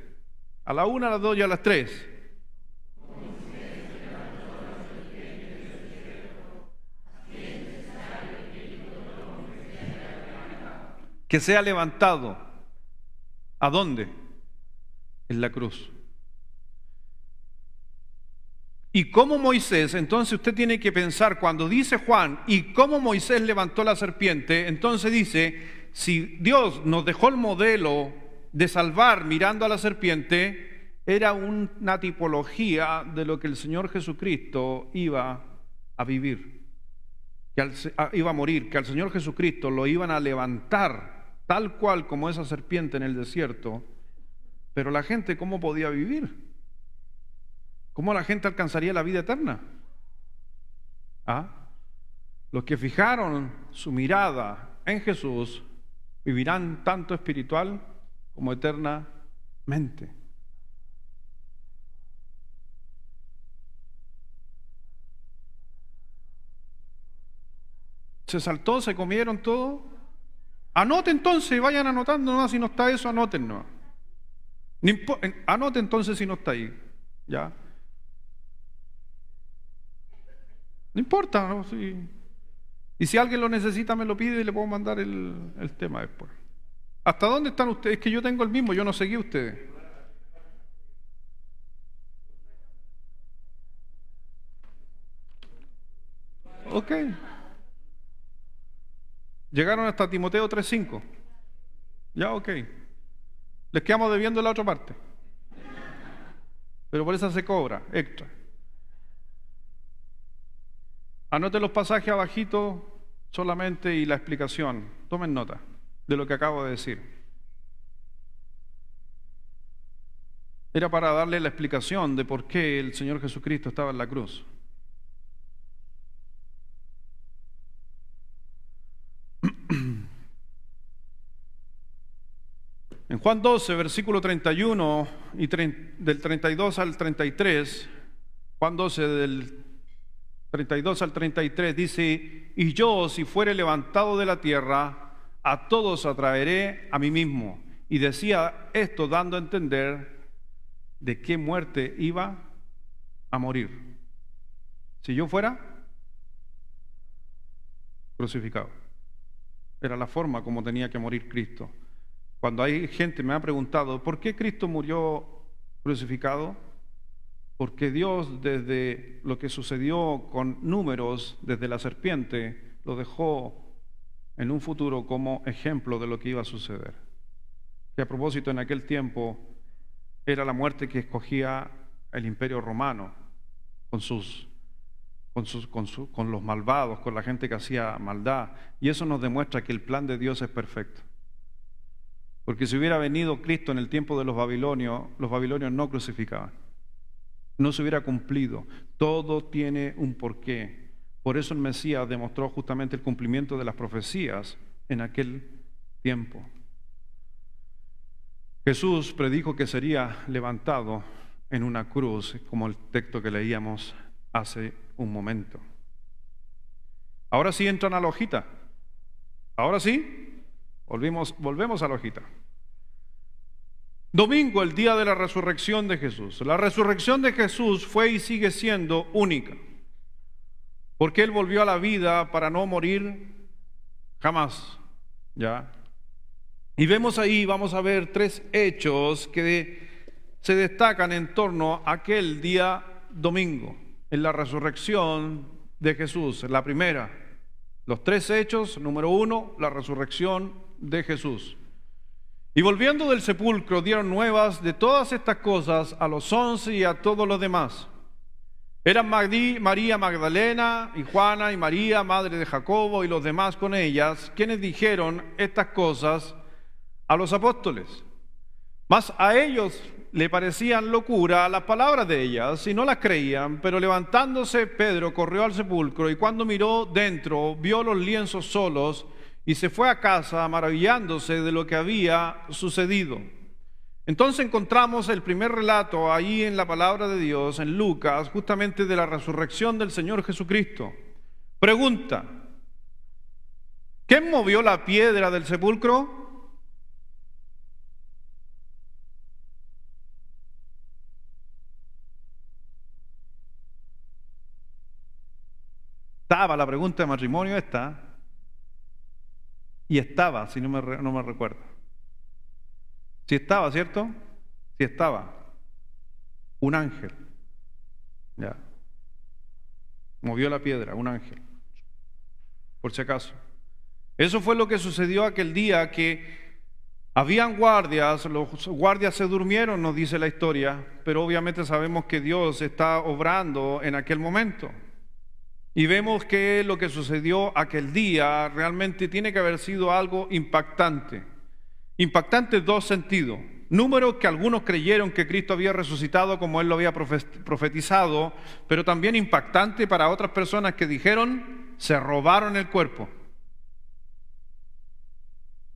A: A la 1, a las 2 y a las 3. Que sea levantado. ¿A dónde? En la cruz. Y como Moisés, entonces usted tiene que pensar, cuando dice Juan, y cómo Moisés levantó la serpiente, entonces dice, si Dios nos dejó el modelo de salvar mirando a la serpiente, era una tipología de lo que el Señor Jesucristo iba a vivir, iba a morir, que al Señor Jesucristo lo iban a levantar, tal cual como esa serpiente en el desierto. Pero la gente, ¿cómo podía vivir? ¿Cómo la gente alcanzaría la vida eterna? Los que fijaron su mirada en Jesús vivirán tanto espiritual como eternamente. Se saltó, se comieron todo. Anoten entonces, vayan anotando nomás, si no está eso, anoten nomás. Anoten entonces si no está ahí. ¿Ya? No importa, ¿no? Y si alguien lo necesita, me lo pide y le puedo mandar el tema después. ¿Hasta dónde están ustedes? Es que yo tengo el mismo, yo no seguí a ustedes. Ok. Llegaron hasta Timoteo 3:5. Ya, ok. Les quedamos debiendo la otra parte. Pero por esa se cobra, extra. Anoten los pasajes abajito solamente y la explicación. Tomen nota de lo que acabo de decir. Era para darle la explicación de por qué el Señor Jesucristo estaba en la cruz. En Juan 12, versículo 31 y del 32 al 33, Juan 12 del 32 al 33 dice: y yo, si fuere levantado de la tierra, a todos atraeré a mí mismo. Y decía esto dando a entender de qué muerte iba a morir. Si yo fuera crucificado. Era la forma como tenía que morir Cristo. Cuando hay gente me ha preguntado, ¿por qué Cristo murió crucificado? Porque Dios, desde lo que sucedió con números, desde la serpiente, lo dejó en un futuro como ejemplo de lo que iba a suceder. Que a propósito, en aquel tiempo era la muerte que escogía el Imperio Romano con los malvados, con la gente que hacía maldad. Y eso nos demuestra que el plan de Dios es perfecto. Porque si hubiera venido Cristo en el tiempo de los babilonios no crucificaban. No se hubiera cumplido. Todo tiene un porqué. Por eso el Mesías demostró justamente el cumplimiento de las profecías en aquel tiempo. Jesús predijo que sería levantado en una cruz, como el texto que leíamos hace un momento. Ahora sí entran a la hojita. Ahora sí. Volvemos a la hojita. Domingo, el día de la resurrección de Jesús. La resurrección de Jesús fue y sigue siendo única, porque Él volvió a la vida para no morir jamás. ¿Ya? Y vemos ahí, vamos a ver 3 hechos que se destacan en torno a aquel día domingo, en la resurrección de Jesús. La primera, los 3 hechos. Número 1, la resurrección de Jesús. Y volviendo del sepulcro, dieron nuevas de todas estas cosas a los 11 y a todos los demás. Eran María Magdalena y Juana y María, madre de Jacobo, y los demás con ellas, quienes dijeron estas cosas a los apóstoles. Mas a ellos le parecían locura las palabras de ellas, y no las creían. Pero levantándose Pedro corrió al sepulcro, y cuando miró dentro, vio los lienzos solos, y se fue a casa maravillándose de lo que había sucedido. Entonces encontramos el primer relato ahí en la palabra de Dios, en Lucas, justamente de la resurrección del Señor Jesucristo. Pregunta: ¿quién movió la piedra del sepulcro? Estaba la pregunta de matrimonio esta. Y estaba, si no me recuerdo. Si estaba, ¿cierto? Si estaba. Un ángel. Ya. Movió la piedra, un ángel. Por si acaso. Eso fue lo que sucedió aquel día, que habían guardias, los guardias se durmieron, nos dice la historia, pero obviamente sabemos que Dios está obrando en aquel momento. Y vemos que lo que sucedió aquel día realmente tiene que haber sido algo impactante. Impactante en 2 sentidos. Número, que algunos creyeron que Cristo había resucitado como Él lo había profetizado, pero también impactante para otras personas que dijeron, se robaron el cuerpo.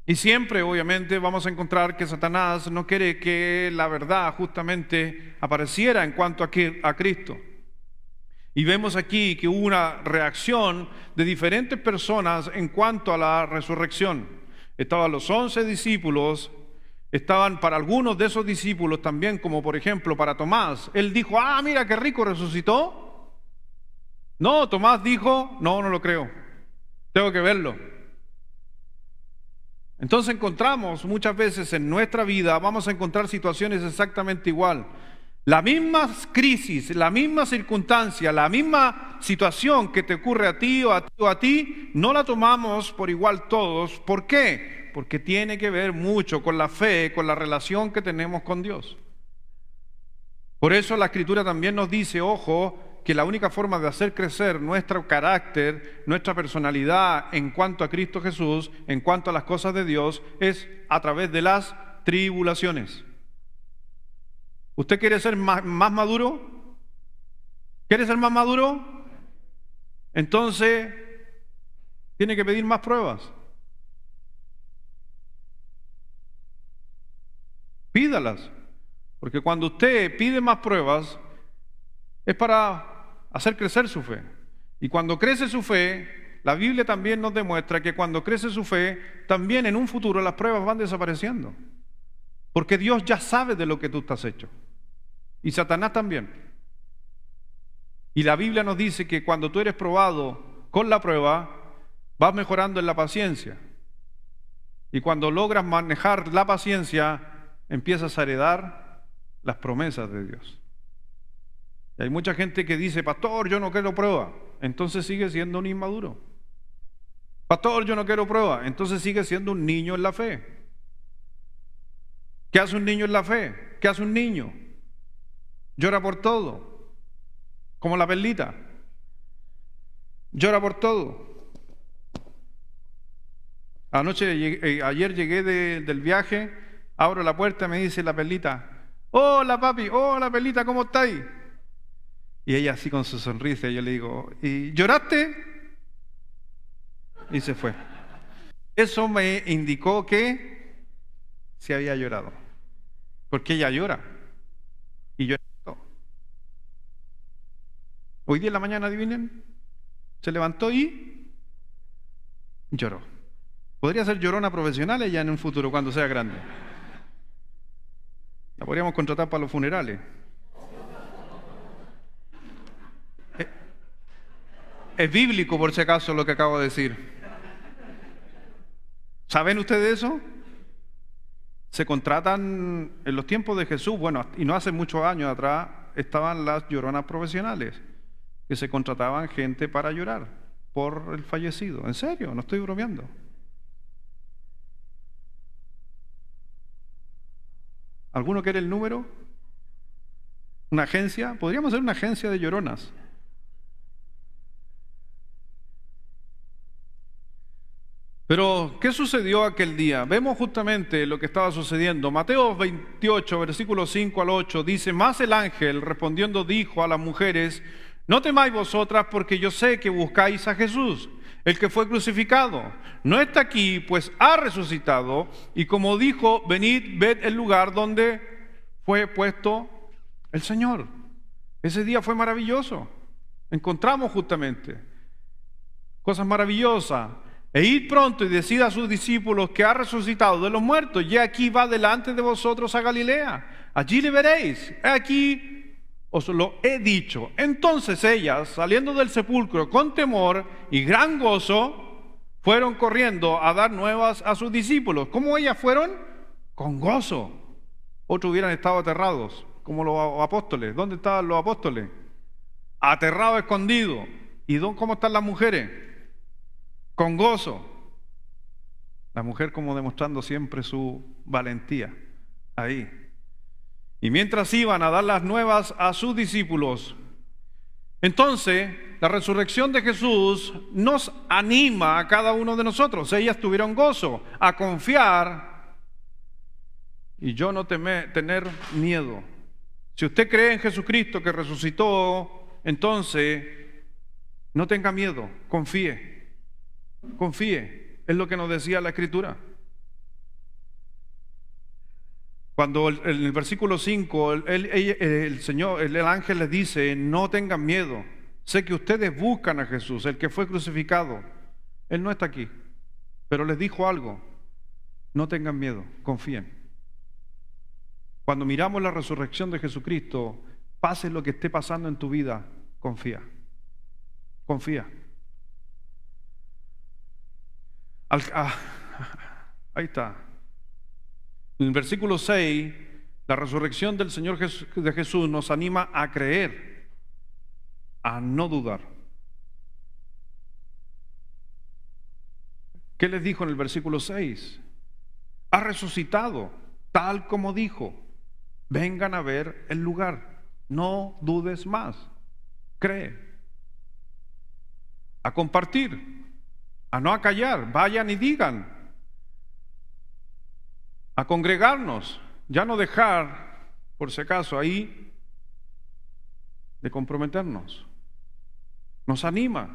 A: Y siempre, obviamente, vamos a encontrar que Satanás no quiere que la verdad justamente apareciera en cuanto a Cristo. Y vemos aquí que hubo una reacción de diferentes personas en cuanto a la resurrección. Estaban los 11 discípulos, estaban para algunos de esos discípulos también, como por ejemplo para Tomás. Él dijo, mira qué rico, resucitó. No, Tomás dijo, no lo creo, tengo que verlo. Entonces encontramos muchas veces en nuestra vida, vamos a encontrar situaciones exactamente igual. La misma crisis, la misma circunstancia, la misma situación que te ocurre a ti o a ti o a ti, no la tomamos por igual todos. ¿Por qué? Porque tiene que ver mucho con la fe, con la relación que tenemos con Dios. Por eso la Escritura también nos dice, ojo, que la única forma de hacer crecer nuestro carácter, nuestra personalidad en cuanto a Cristo Jesús, en cuanto a las cosas de Dios, es a través de las tribulaciones. ¿Usted quiere ser más maduro? ¿Quiere ser más maduro? Entonces, tiene que pedir más pruebas. Pídalas. Porque cuando usted pide más pruebas, es para hacer crecer su fe. Y cuando crece su fe, la Biblia también nos demuestra que cuando crece su fe, también en un futuro las pruebas van desapareciendo. Porque Dios ya sabe de lo que tú estás hecho. Y Satanás también. Y la Biblia nos dice que cuando tú eres probado con la prueba, vas mejorando en la paciencia. Y cuando logras manejar la paciencia, empiezas a heredar las promesas de Dios. Y hay mucha gente que dice, pastor, yo no quiero prueba. Entonces sigue siendo un inmaduro. Pastor, yo no quiero prueba. Entonces sigue siendo un niño en la fe. ¿Qué hace un niño en la fe? ¿Qué hace un niño? Llora por todo, como la perlita. Llora por todo. Ayer llegué del viaje, abro la puerta y me dice la perlita, hola papi, hola perlita, ¿cómo estáis? Y ella así con su sonrisa, y yo le digo, ¿y lloraste? Y se fue. Eso me indicó que se había llorado, porque ella llora. Y yo hoy día en la mañana, adivinen, se levantó y lloró. Podría ser llorona profesional ella en un futuro cuando sea grande. La podríamos contratar para los funerales. Es bíblico, por si acaso, lo que acabo de decir. ¿Saben ustedes eso? Se contratan en los tiempos de Jesús, bueno, y no hace muchos años atrás, estaban las lloronas profesionales, que se contrataban gente para llorar por el fallecido. En serio, no estoy bromeando. ¿Alguno quiere el número? ¿Una agencia? Podríamos ser una agencia de lloronas. Pero, ¿qué sucedió aquel día? Vemos justamente lo que estaba sucediendo. Mateo 28, versículos 5 al 8, dice, más el ángel respondiendo dijo a las mujeres, no temáis vosotras porque yo sé que buscáis a Jesús, el que fue crucificado. No está aquí, pues ha resucitado, y como dijo, venid, ved el lugar donde fue puesto el Señor. Ese día fue maravilloso. Encontramos justamente cosas maravillosas. E id pronto y decid a sus discípulos que ha resucitado de los muertos, y aquí va delante de vosotros a Galilea. Allí le veréis. Aquí os lo he dicho. Entonces ellas, saliendo del sepulcro con temor y gran gozo, fueron corriendo a dar nuevas a sus discípulos. ¿Cómo ellas fueron? Con gozo. Otros hubieran estado aterrados, como los apóstoles. ¿Dónde estaban los apóstoles? Aterrados, escondidos. ¿Y cómo están las mujeres? Con gozo. La mujer como demostrando siempre su valentía. Ahí. Y mientras iban a dar las nuevas a sus discípulos, entonces la resurrección de Jesús nos anima a cada uno de nosotros. Ellas tuvieron gozo, a confiar y yo no tener miedo. Si usted cree en Jesucristo que resucitó, entonces no tenga miedo, confíe. Confíe, es lo que nos decía la Escritura. Cuando en el versículo 5 el ángel les dice, no tengan miedo, sé que ustedes buscan a Jesús, el que fue crucificado. Él no está aquí, pero les dijo algo, no tengan miedo, confíen. Cuando miramos la resurrección de Jesucristo, pase lo que esté pasando en tu vida, confía, confía. Ahí está. En el versículo 6, La resurrección del Señor de Jesús nos anima a creer, a no dudar. ¿Qué les dijo en el versículo 6? Ha resucitado, tal como dijo. Vengan a ver el lugar. No dudes más. Cree. A compartir, a no acallar. Vayan y digan. A congregarnos. Ya no dejar, por si acaso, ahí de comprometernos. Nos anima.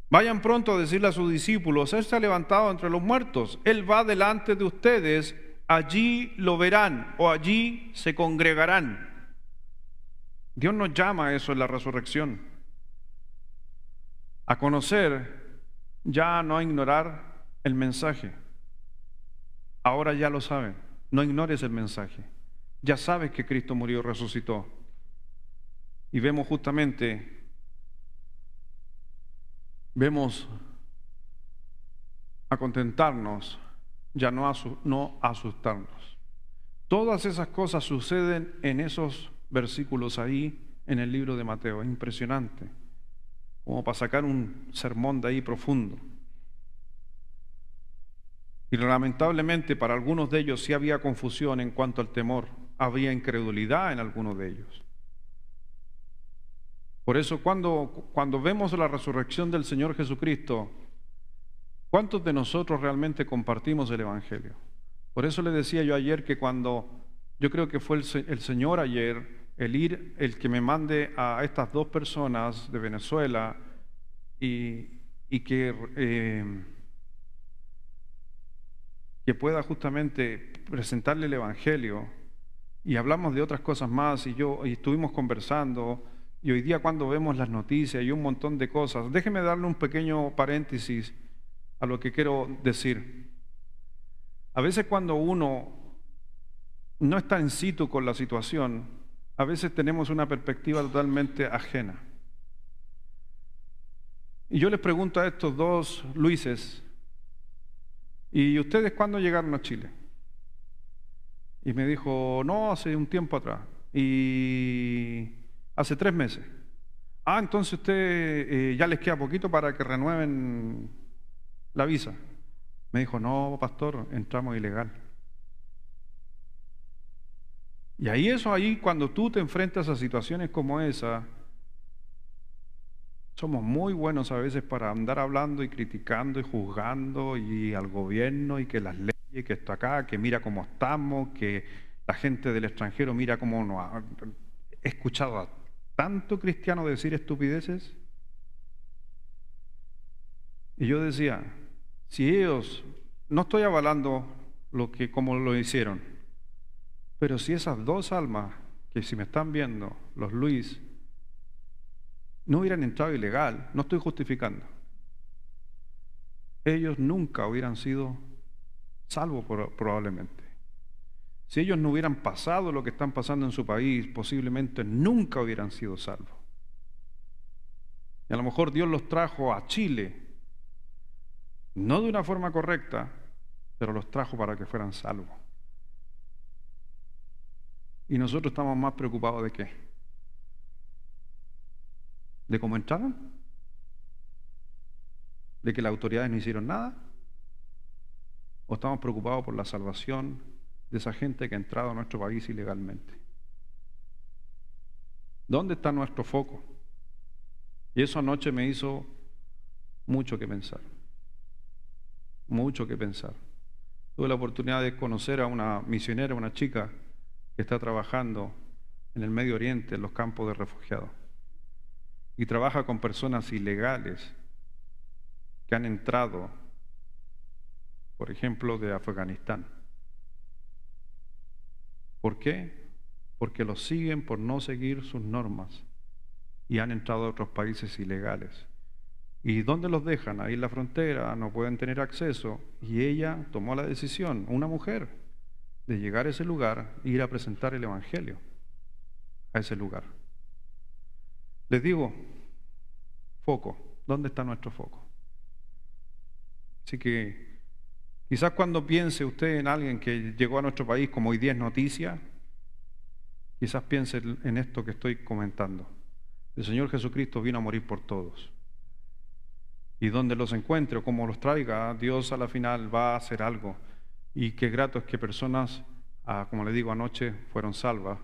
A: Vayan pronto a decirle a sus discípulos, Él se ha levantado entre los muertos, Él va delante de ustedes, allí lo verán o allí se congregarán. Dios nos llama a eso en la resurrección, a conocer, ya no a ignorar el mensaje. Ahora ya lo saben, no ignores el mensaje. Ya sabes que Cristo murió y resucitó. Y vemos a contentarnos, ya no a asustarnos. Todas esas cosas suceden en esos versículos ahí en el libro de Mateo. Es impresionante, como para sacar un sermón de ahí profundo. Y lamentablemente para algunos de ellos sí había confusión en cuanto al temor, había incredulidad en algunos de ellos. Por eso cuando vemos la resurrección del Señor Jesucristo, ¿cuántos de nosotros realmente compartimos el Evangelio? Por eso le decía yo ayer que yo creo que fue el Señor ayer, el que me mande a estas dos personas de Venezuela y que pueda justamente presentarle el Evangelio. Y hablamos de otras cosas más y estuvimos conversando. Y hoy día cuando vemos las noticias y un montón de cosas, déjeme darle un pequeño paréntesis a lo que quiero decir. A veces cuando uno no está en situ con la situación, a veces tenemos una perspectiva totalmente ajena. Y yo les pregunto a estos dos Luises, ¿y ustedes cuándo llegaron a Chile? Y me dijo, no, hace un tiempo atrás. Y hace 3 meses. Ah, entonces usted ya les queda poquito para que renueven la visa. Me dijo, no, pastor, entramos ilegal. Y ahí cuando tú te enfrentas a situaciones como esa, somos muy buenos a veces para andar hablando y criticando y juzgando y al gobierno y que las leyes, que esto acá, que mira cómo estamos, que la gente del extranjero mira cómo nos... He escuchado a tanto cristiano decir estupideces. Y yo decía, si ellos, no estoy avalando como lo hicieron, pero si esas dos almas, que si me están viendo, los Luis, no hubieran entrado ilegal, no estoy justificando, ellos nunca hubieran sido salvos probablemente. Si ellos no hubieran pasado lo que están pasando en su país, posiblemente nunca hubieran sido salvos. Y a lo mejor Dios los trajo a Chile, no de una forma correcta, pero los trajo para que fueran salvos. Y nosotros estamos más preocupados ¿de qué? ¿De cómo entraron? ¿De que las autoridades no hicieron nada? ¿O estamos preocupados por la salvación de esa gente que ha entrado a nuestro país ilegalmente? ¿Dónde está nuestro foco? Y eso anoche me hizo mucho que pensar. Mucho que pensar. Tuve la oportunidad de conocer a una misionera, una chica que está trabajando en el Medio Oriente, en los campos de refugiados. Y trabaja con personas ilegales que han entrado, por ejemplo, de Afganistán. ¿Por qué? Porque los siguen por no seguir sus normas y han entrado a otros países ilegales. ¿Y dónde los dejan? Ahí en la frontera, no pueden tener acceso. Y ella tomó la decisión, una mujer, de llegar a ese lugar e ir a presentar el Evangelio a ese lugar. Les digo, foco, ¿dónde está nuestro foco? Así que Quizás cuando piense usted en alguien que llegó a nuestro país como hoy día es noticia, quizás piense en esto que estoy comentando. El Señor Jesucristo vino a morir por todos. Y donde los encuentre o como los traiga, Dios a la final va a hacer algo. Y qué grato es que personas, como le digo anoche, fueron salvas,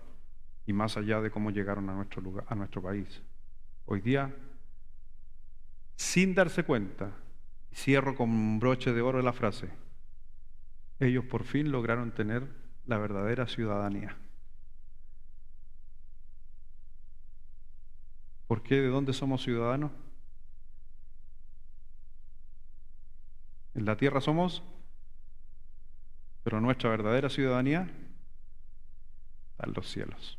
A: y más allá de cómo llegaron a nuestro lugar, a nuestro país. Hoy día, sin darse cuenta, cierro con broche de oro la frase, ellos por fin lograron tener la verdadera ciudadanía. ¿Por qué? ¿De dónde somos ciudadanos? En la tierra somos, pero nuestra verdadera ciudadanía está en los cielos.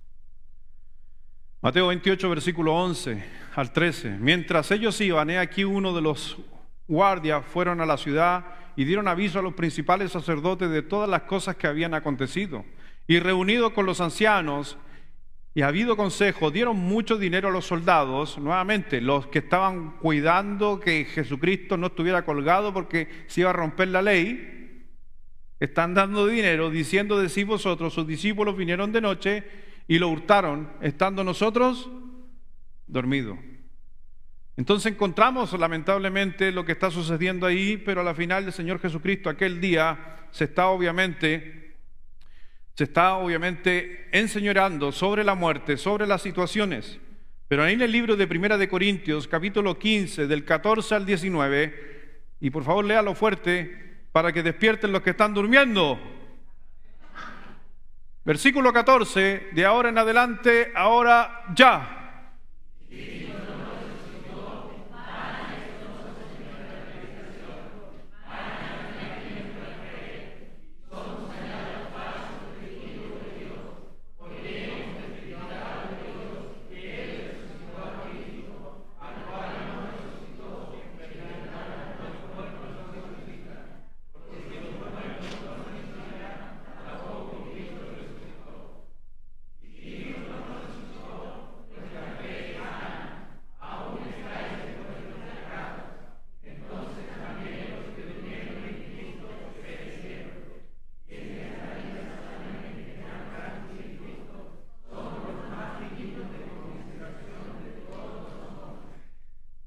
A: Mateo 28, versículo 11 al 13. Mientras ellos iban, he aquí uno de los guardias fueron a la ciudad y dieron aviso a los principales sacerdotes de todas las cosas que habían acontecido. Y reunidos con los ancianos y habido consejo, dieron mucho dinero a los soldados, nuevamente, los que estaban cuidando que Jesucristo no estuviera colgado porque se iba a romper la ley. Están dando dinero, diciendo: decid vosotros, sus discípulos vinieron de noche y lo hurtaron, estando nosotros dormidos. Entonces encontramos lamentablemente lo que está sucediendo ahí, pero a la final el Señor Jesucristo aquel día se está obviamente enseñoreando sobre la muerte, sobre las situaciones. Pero ahí en el libro de Primera de Corintios, capítulo 15, del 14 al 19, y por favor léalo fuerte para que despierten los que están durmiendo. Versículo 14, de ahora en adelante, ahora ya.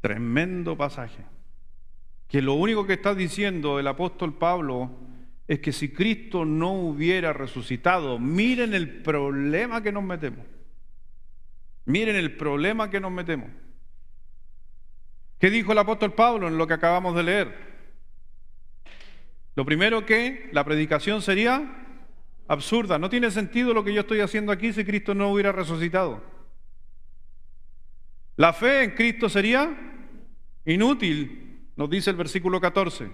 A: Tremendo pasaje, que lo único que está diciendo el apóstol Pablo es que si Cristo no hubiera resucitado, miren el problema que nos metemos. Miren el problema que nos metemos. ¿Qué dijo el apóstol Pablo en lo que acabamos de leer? Lo primero, que la predicación sería absurda. No tiene sentido lo que yo estoy haciendo aquí si Cristo no hubiera resucitado. La fe en Cristo sería inútil, nos dice el versículo 14.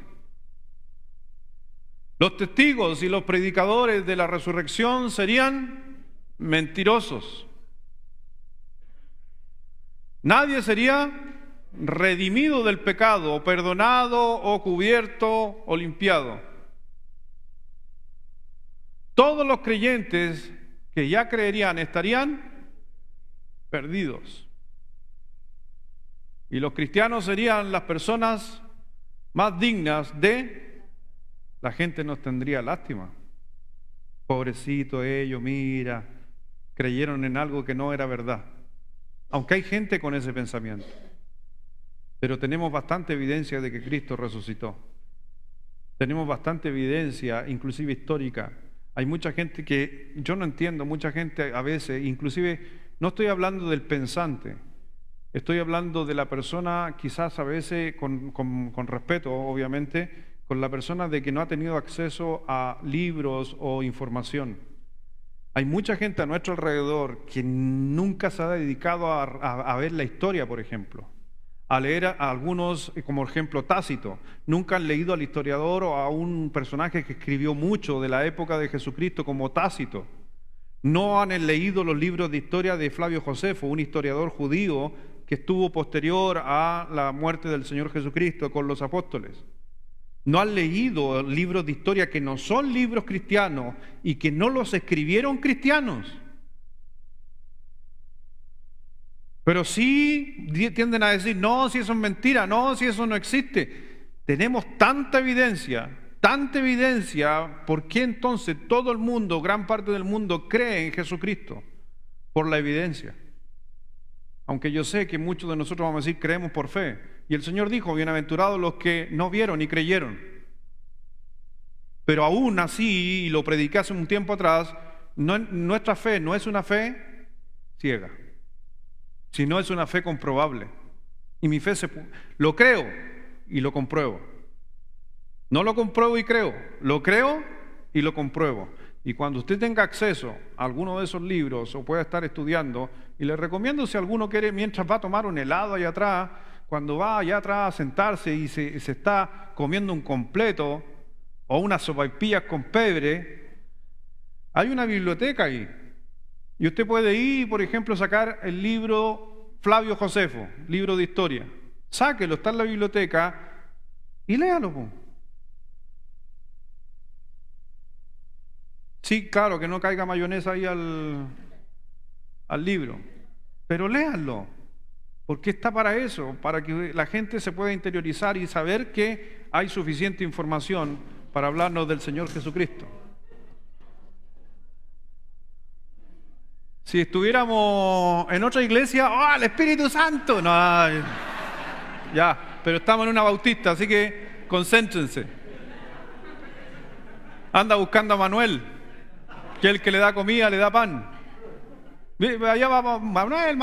A: Los testigos y los predicadores de la resurrección serían mentirosos. Nadie sería redimido del pecado, o perdonado, o cubierto, o limpiado. Todos los creyentes que ya creerían estarían perdidos. Y los cristianos serían las personas más dignas de... La gente nos tendría lástima. Pobrecito ellos, mira, creyeron en algo que no era verdad. Aunque hay gente con ese pensamiento. Pero tenemos bastante evidencia de que Cristo resucitó. Tenemos bastante evidencia, inclusive histórica. Hay mucha gente que yo no entiendo, mucha gente a veces, inclusive no estoy hablando del pensante. Estoy hablando de la persona, quizás a veces con respeto, obviamente, con la persona de que no ha tenido acceso a libros o información. Hay mucha gente a nuestro alrededor que nunca se ha dedicado a ver la historia, por ejemplo, a leer a algunos, como ejemplo Tácito. Nunca han leído al historiador o a un personaje que escribió mucho de la época de Jesucristo como Tácito. No han leído los libros de historia de Flavio Josefo, un historiador judío que estuvo posterior a la muerte del Señor Jesucristo con los apóstoles. No han leído libros de historia que no son libros cristianos y que no los escribieron cristianos. Pero sí tienden a decir, no, si eso es mentira, no, si eso no existe. Tenemos tanta evidencia tanta evidencia, ¿por qué entonces todo el mundo, gran parte del mundo, cree en Jesucristo? Por la evidencia. Aunque yo sé que muchos de nosotros vamos a decir creemos por fe. Y el Señor dijo, bienaventurados los que no vieron y creyeron. Pero aún así, y lo prediqué hace un tiempo atrás, nuestra fe no es una fe ciega, sino es una fe comprobable. Y mi fe lo creo y lo compruebo. No lo compruebo y creo, lo creo y lo compruebo. Y cuando usted tenga acceso a alguno de esos libros o pueda estar estudiando, y le recomiendo si alguno quiere, mientras va a tomar un helado allá atrás, cuando va allá atrás a sentarse y se está comiendo un completo o unas sopaipillas con pebre, hay una biblioteca ahí. Y usted puede ir, por ejemplo, sacar el libro Flavio Josefo, libro de historia. Sáquelo, está en la biblioteca y léalo, po. Sí, claro, que no caiga mayonesa ahí al libro, pero léanlo, porque está para eso, para que la gente se pueda interiorizar y saber que hay suficiente información para hablarnos del Señor Jesucristo. Si estuviéramos en otra iglesia, ¡oh, el Espíritu Santo! No, ya, pero estamos en una bautista, así que concéntrense. Anda buscando a Manuel, que es el que le da comida, le da pan. Allá va Manuel.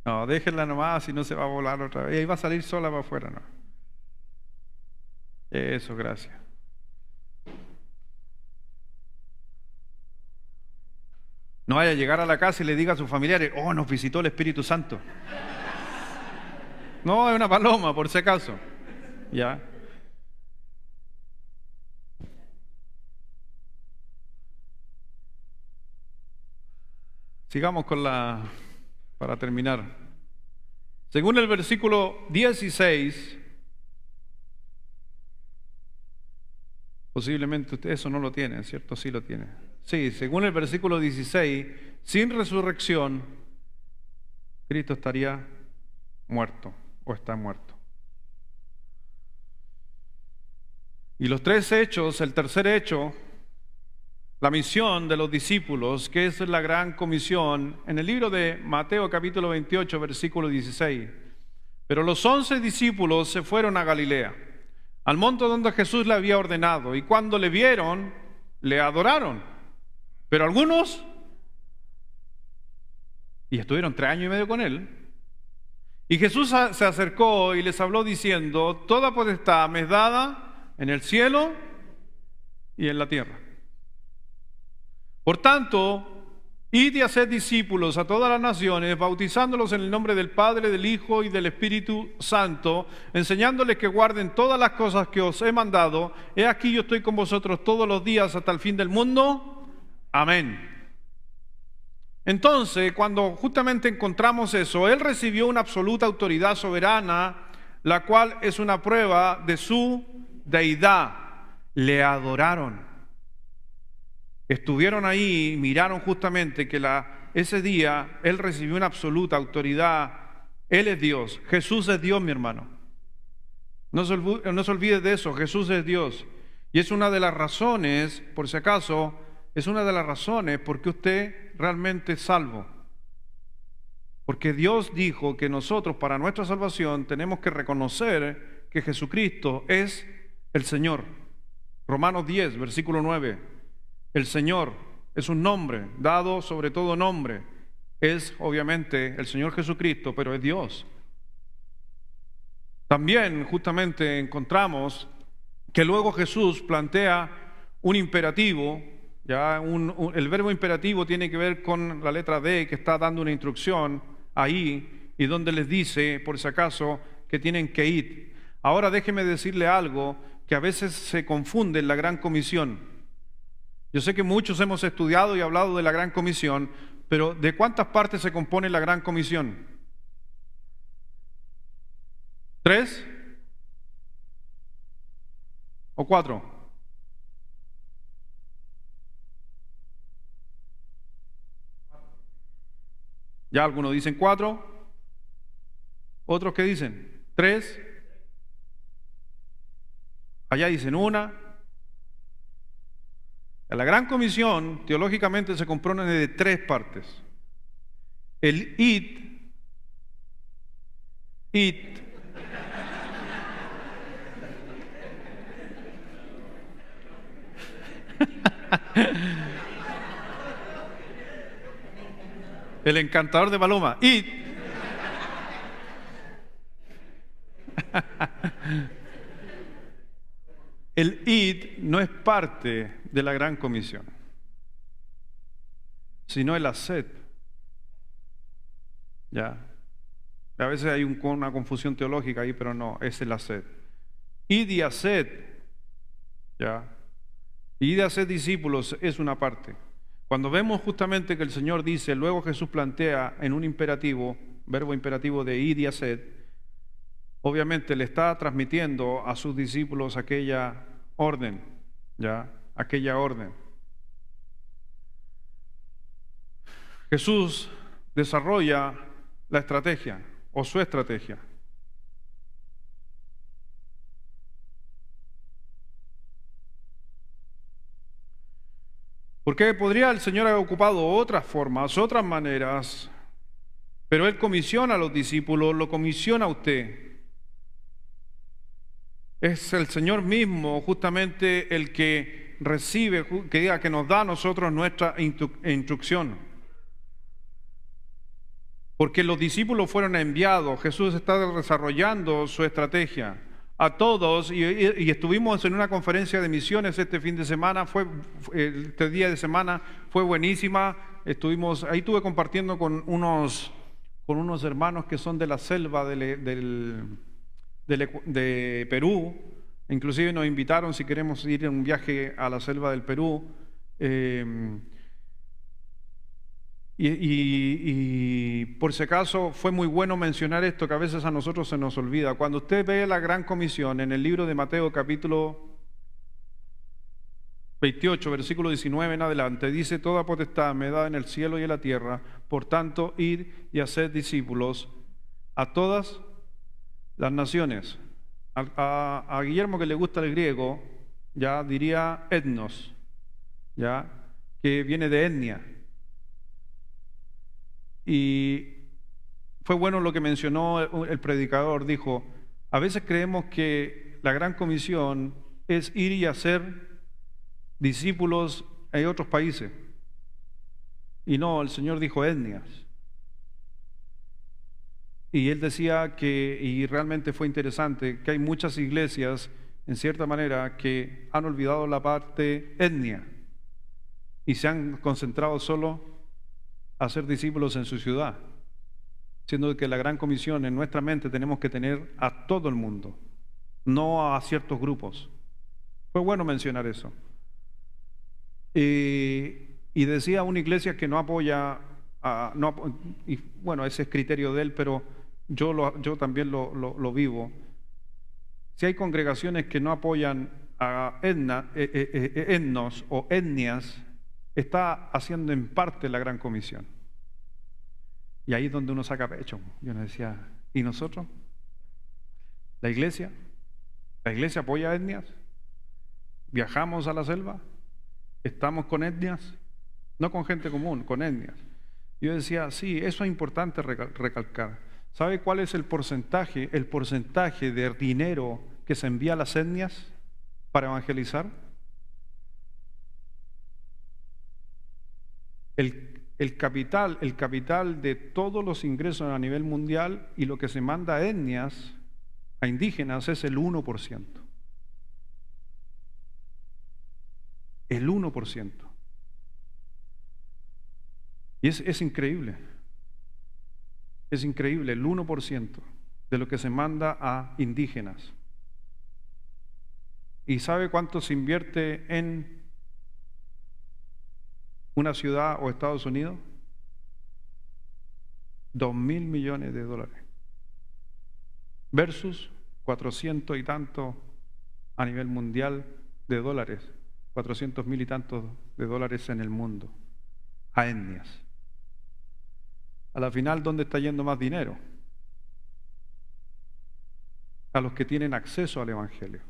A: No, déjenla nomás, si no se va a volar otra vez. Ahí va a salir sola para afuera, no. Eso, gracias. No vaya a llegar a la casa y le diga a sus familiares, oh, nos visitó el Espíritu Santo. No, es una paloma, por si acaso. Ya. Sigamos para terminar. Según el versículo 16, posiblemente usted eso no lo tiene, ¿cierto? Sí lo tiene. Sí, según el versículo 16, sin resurrección, Cristo estaría muerto o está muerto. Y los tres hechos, el tercer hecho, la misión de los discípulos, que es la gran comisión, en el libro de Mateo capítulo 28, versículo 16. Pero los 11 discípulos se fueron a Galilea, al monte donde Jesús le había ordenado, y cuando le vieron, le adoraron. Pero algunos, y estuvieron 3 años y medio con él, y Jesús se acercó y les habló diciendo, toda potestad me es dada en el cielo y en la tierra. Por tanto, id y haced discípulos a todas las naciones, bautizándolos en el nombre del Padre, del Hijo y del Espíritu Santo, enseñándoles que guarden todas las cosas que os he mandado. He aquí yo estoy con vosotros todos los días hasta el fin del mundo. Amén. Entonces, cuando justamente encontramos eso, Él recibió una absoluta autoridad soberana, la cual es una prueba de su deidad. Le adoraron. Estuvieron ahí y miraron justamente que ese día Él recibió una absoluta autoridad. Él es Dios. Jesús es Dios, mi hermano. No se olvide de eso. Jesús es Dios. Y es una de las razones, por si acaso, es una de las razones por qué usted realmente es salvo. Porque Dios dijo que nosotros, para nuestra salvación, tenemos que reconocer que Jesucristo es el Señor. Romanos 10, versículo 9. El Señor es un nombre dado sobre todo nombre. Es obviamente el Señor Jesucristo, pero es Dios. También justamente encontramos que luego Jesús plantea un imperativo. El verbo imperativo tiene que ver con la letra D, que está dando una instrucción ahí, y donde les dice, por si acaso, que tienen que ir. Ahora déjeme decirle algo que a veces se confunde en la Gran Comisión. Yo sé que muchos hemos estudiado y hablado de la Gran Comisión, pero ¿de cuántas partes se compone la Gran Comisión? ¿3? ¿O 4? Ya algunos dicen 4, otros que dicen 3, allá dicen 1. La Gran Comisión teológicamente se compone de 3 partes. El el encantador de paloma, el id no es parte de la Gran Comisión, sino el haced. Ya. A veces hay una confusión teológica ahí, pero no, es el haced. Id y haced, ya. Id y haced discípulos es una parte. Cuando vemos justamente que el Señor dice, luego Jesús plantea en un imperativo, verbo imperativo de id y haced, obviamente le está transmitiendo a sus discípulos aquella orden, ya, aquella orden. Jesús desarrolla la estrategia o su estrategia. Porque podría el Señor haber ocupado otras formas, otras maneras, pero Él comisiona a los discípulos, lo comisiona a usted. Es el Señor mismo justamente el que recibe, que diga, que nos da a nosotros nuestra instrucción. Porque los discípulos fueron enviados, Jesús está desarrollando su estrategia a todos, y estuvimos en una conferencia de misiones este fin de semana, este día de semana fue buenísima. Ahí estuve compartiendo con unos hermanos que son de la selva de Perú. Inclusive nos invitaron si queremos ir en un viaje a la selva del Perú. Y por si acaso fue muy bueno mencionar esto, que a veces a nosotros se nos olvida. Cuando usted ve la Gran Comisión en el libro de Mateo capítulo 28, versículo 19 en adelante, dice: toda potestad me da en el cielo y en la tierra, por tanto id y haced discípulos a todas las naciones. A Guillermo, que le gusta el griego, ya diría etnos, ya, que viene de etnia. Y fue bueno lo que mencionó el predicador, dijo: a veces creemos que la Gran Comisión es ir y hacer discípulos en otros países. Y no, el Señor dijo etnias. Y él decía y realmente fue interesante, que hay muchas iglesias, en cierta manera, que han olvidado la parte etnia y se han concentrado solo a ser discípulos en su ciudad, siendo que la Gran Comisión en nuestra mente tenemos que tener a todo el mundo, no a ciertos grupos. Fue bueno mencionar eso. Y decía una iglesia que no apoya, y bueno, ese es criterio de él, pero yo también lo vivo. Si hay congregaciones que no apoyan a etnos o etnias, está haciendo en parte la Gran Comisión. Y ahí es donde uno saca pecho. Yo me decía, ¿y nosotros? ¿La iglesia? ¿La iglesia apoya a etnias? ¿Viajamos a la selva? ¿Estamos con etnias? No con gente común, con etnias. Yo decía, sí, eso es importante recalcar. ¿Sabe cuál es el porcentaje? El porcentaje de dinero que se envía a las etnias para evangelizar. El capital de todos los ingresos a nivel mundial y lo que se manda a etnias, a indígenas, es el 1%. El 1%. Y es increíble. Es increíble, el 1% de lo que se manda a indígenas. ¿Y sabe cuánto se invierte en una ciudad o Estados Unidos? $2.000 millones versus 400 y tantos a nivel mundial de dólares, 400.000 y tantos de dólares en el mundo a etnias. A la final, ¿dónde está yendo más dinero? A los que tienen acceso al Evangelio,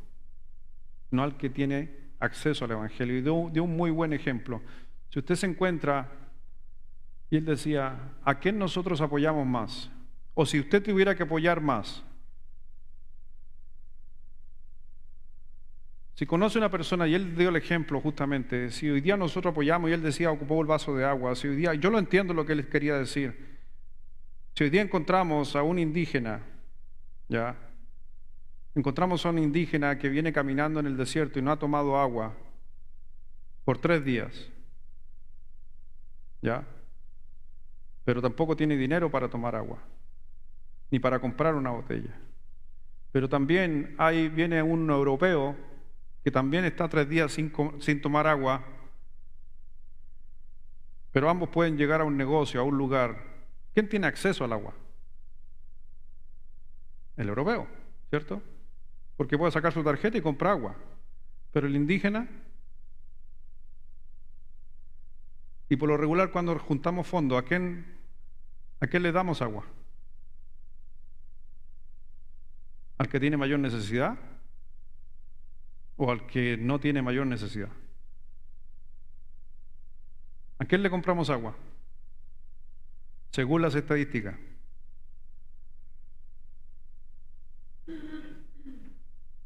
A: no al que tiene acceso al Evangelio. Y dio un muy buen ejemplo. Si usted se encuentra, y él decía, ¿a quién nosotros apoyamos más? O si usted tuviera que apoyar más. Si conoce una persona, y él dio el ejemplo justamente, si hoy día nosotros apoyamos, y él decía, ocupó el vaso de agua, si hoy día, yo lo entiendo lo que él quería decir, si hoy día encontramos a un indígena, ¿ya? Encontramos a un indígena que viene caminando en el desierto y no ha tomado agua por 3 días, ¿ya? Pero tampoco tiene dinero para tomar agua, ni para comprar una botella. Pero también viene un europeo que también está 3 días sin tomar agua, pero ambos pueden llegar a un negocio, a un lugar. ¿Quién tiene acceso al agua? El europeo, ¿cierto? Porque puede sacar su tarjeta y comprar agua. Pero el indígena, y por lo regular cuando juntamos fondos, ¿a quién le damos agua? ¿Al que tiene mayor necesidad o al que no tiene mayor necesidad? ¿A quién le compramos agua? Según las estadísticas.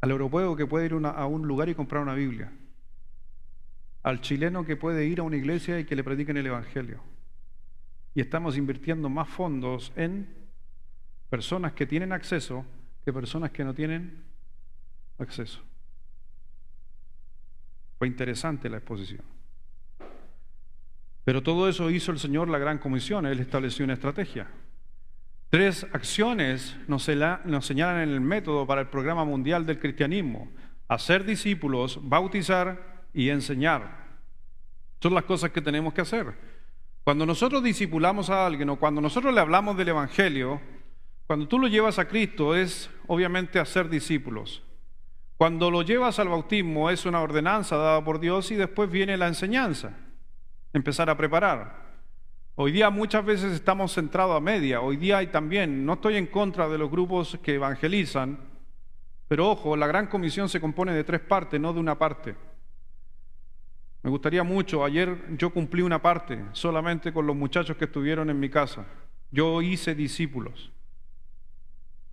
A: Al europeo que puede ir a un lugar y comprar una Biblia. Al chileno que puede ir a una iglesia y que le prediquen el Evangelio. Y estamos invirtiendo más fondos en personas que tienen acceso que personas que no tienen acceso. Fue interesante la exposición. Pero todo eso hizo el Señor la gran comisión. Él estableció una estrategia. 3 acciones nos señalan en el método para el programa mundial del cristianismo: hacer discípulos, bautizar y enseñar. Son las cosas que tenemos que hacer. Cuando nosotros discipulamos a alguien o cuando nosotros le hablamos del Evangelio, cuando tú lo llevas a Cristo es obviamente hacer discípulos. Cuando lo llevas al bautismo es una ordenanza dada por Dios y después viene la enseñanza, empezar a preparar. Hoy día muchas veces estamos centrados a media. Hoy día hay también, no estoy en contra de los grupos que evangelizan, pero ojo, la gran comisión se compone de 3 partes, no de una parte. Me gustaría mucho, ayer yo cumplí una parte solamente con los muchachos que estuvieron en mi casa. Yo hice discípulos.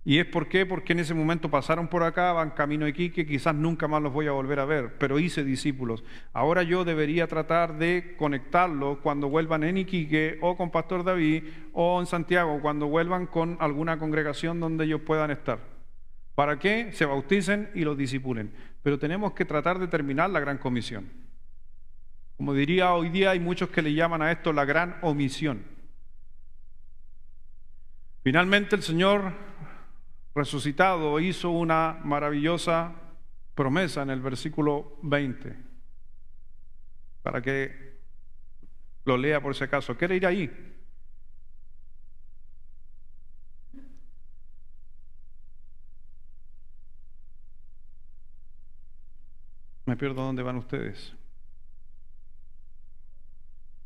A: ¿Y es por qué? Porque en ese momento pasaron por acá, van camino a Iquique, quizás nunca más los voy a volver a ver, pero hice discípulos. Ahora yo debería tratar de conectarlos cuando vuelvan en Iquique o con Pastor David o en Santiago, cuando vuelvan con alguna congregación donde ellos puedan estar. ¿Para qué? Se bauticen y los discipulen. Pero tenemos que tratar de terminar la gran comisión. Como diría hoy día, hay muchos que le llaman a esto la gran omisión. Finalmente el Señor resucitado hizo una maravillosa promesa en el versículo 20, para que lo lea por si acaso. ¿Quiere ir ahí? Me pierdo dónde van ustedes.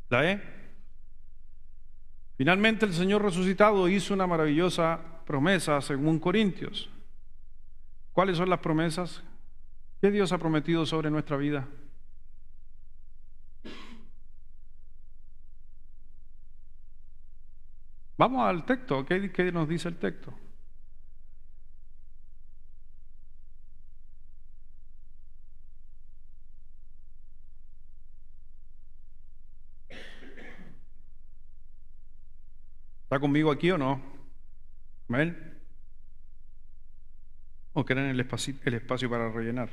A: ¿La E? Finalmente el Señor resucitado hizo una maravillosa promesa según Corintios. ¿Cuáles son las promesas? ¿Qué Dios ha prometido sobre nuestra vida? Vamos al texto. ¿Qué nos dice el texto? ¿Está conmigo aquí o no? ¿Amén? ¿O quieren el espacio para rellenar?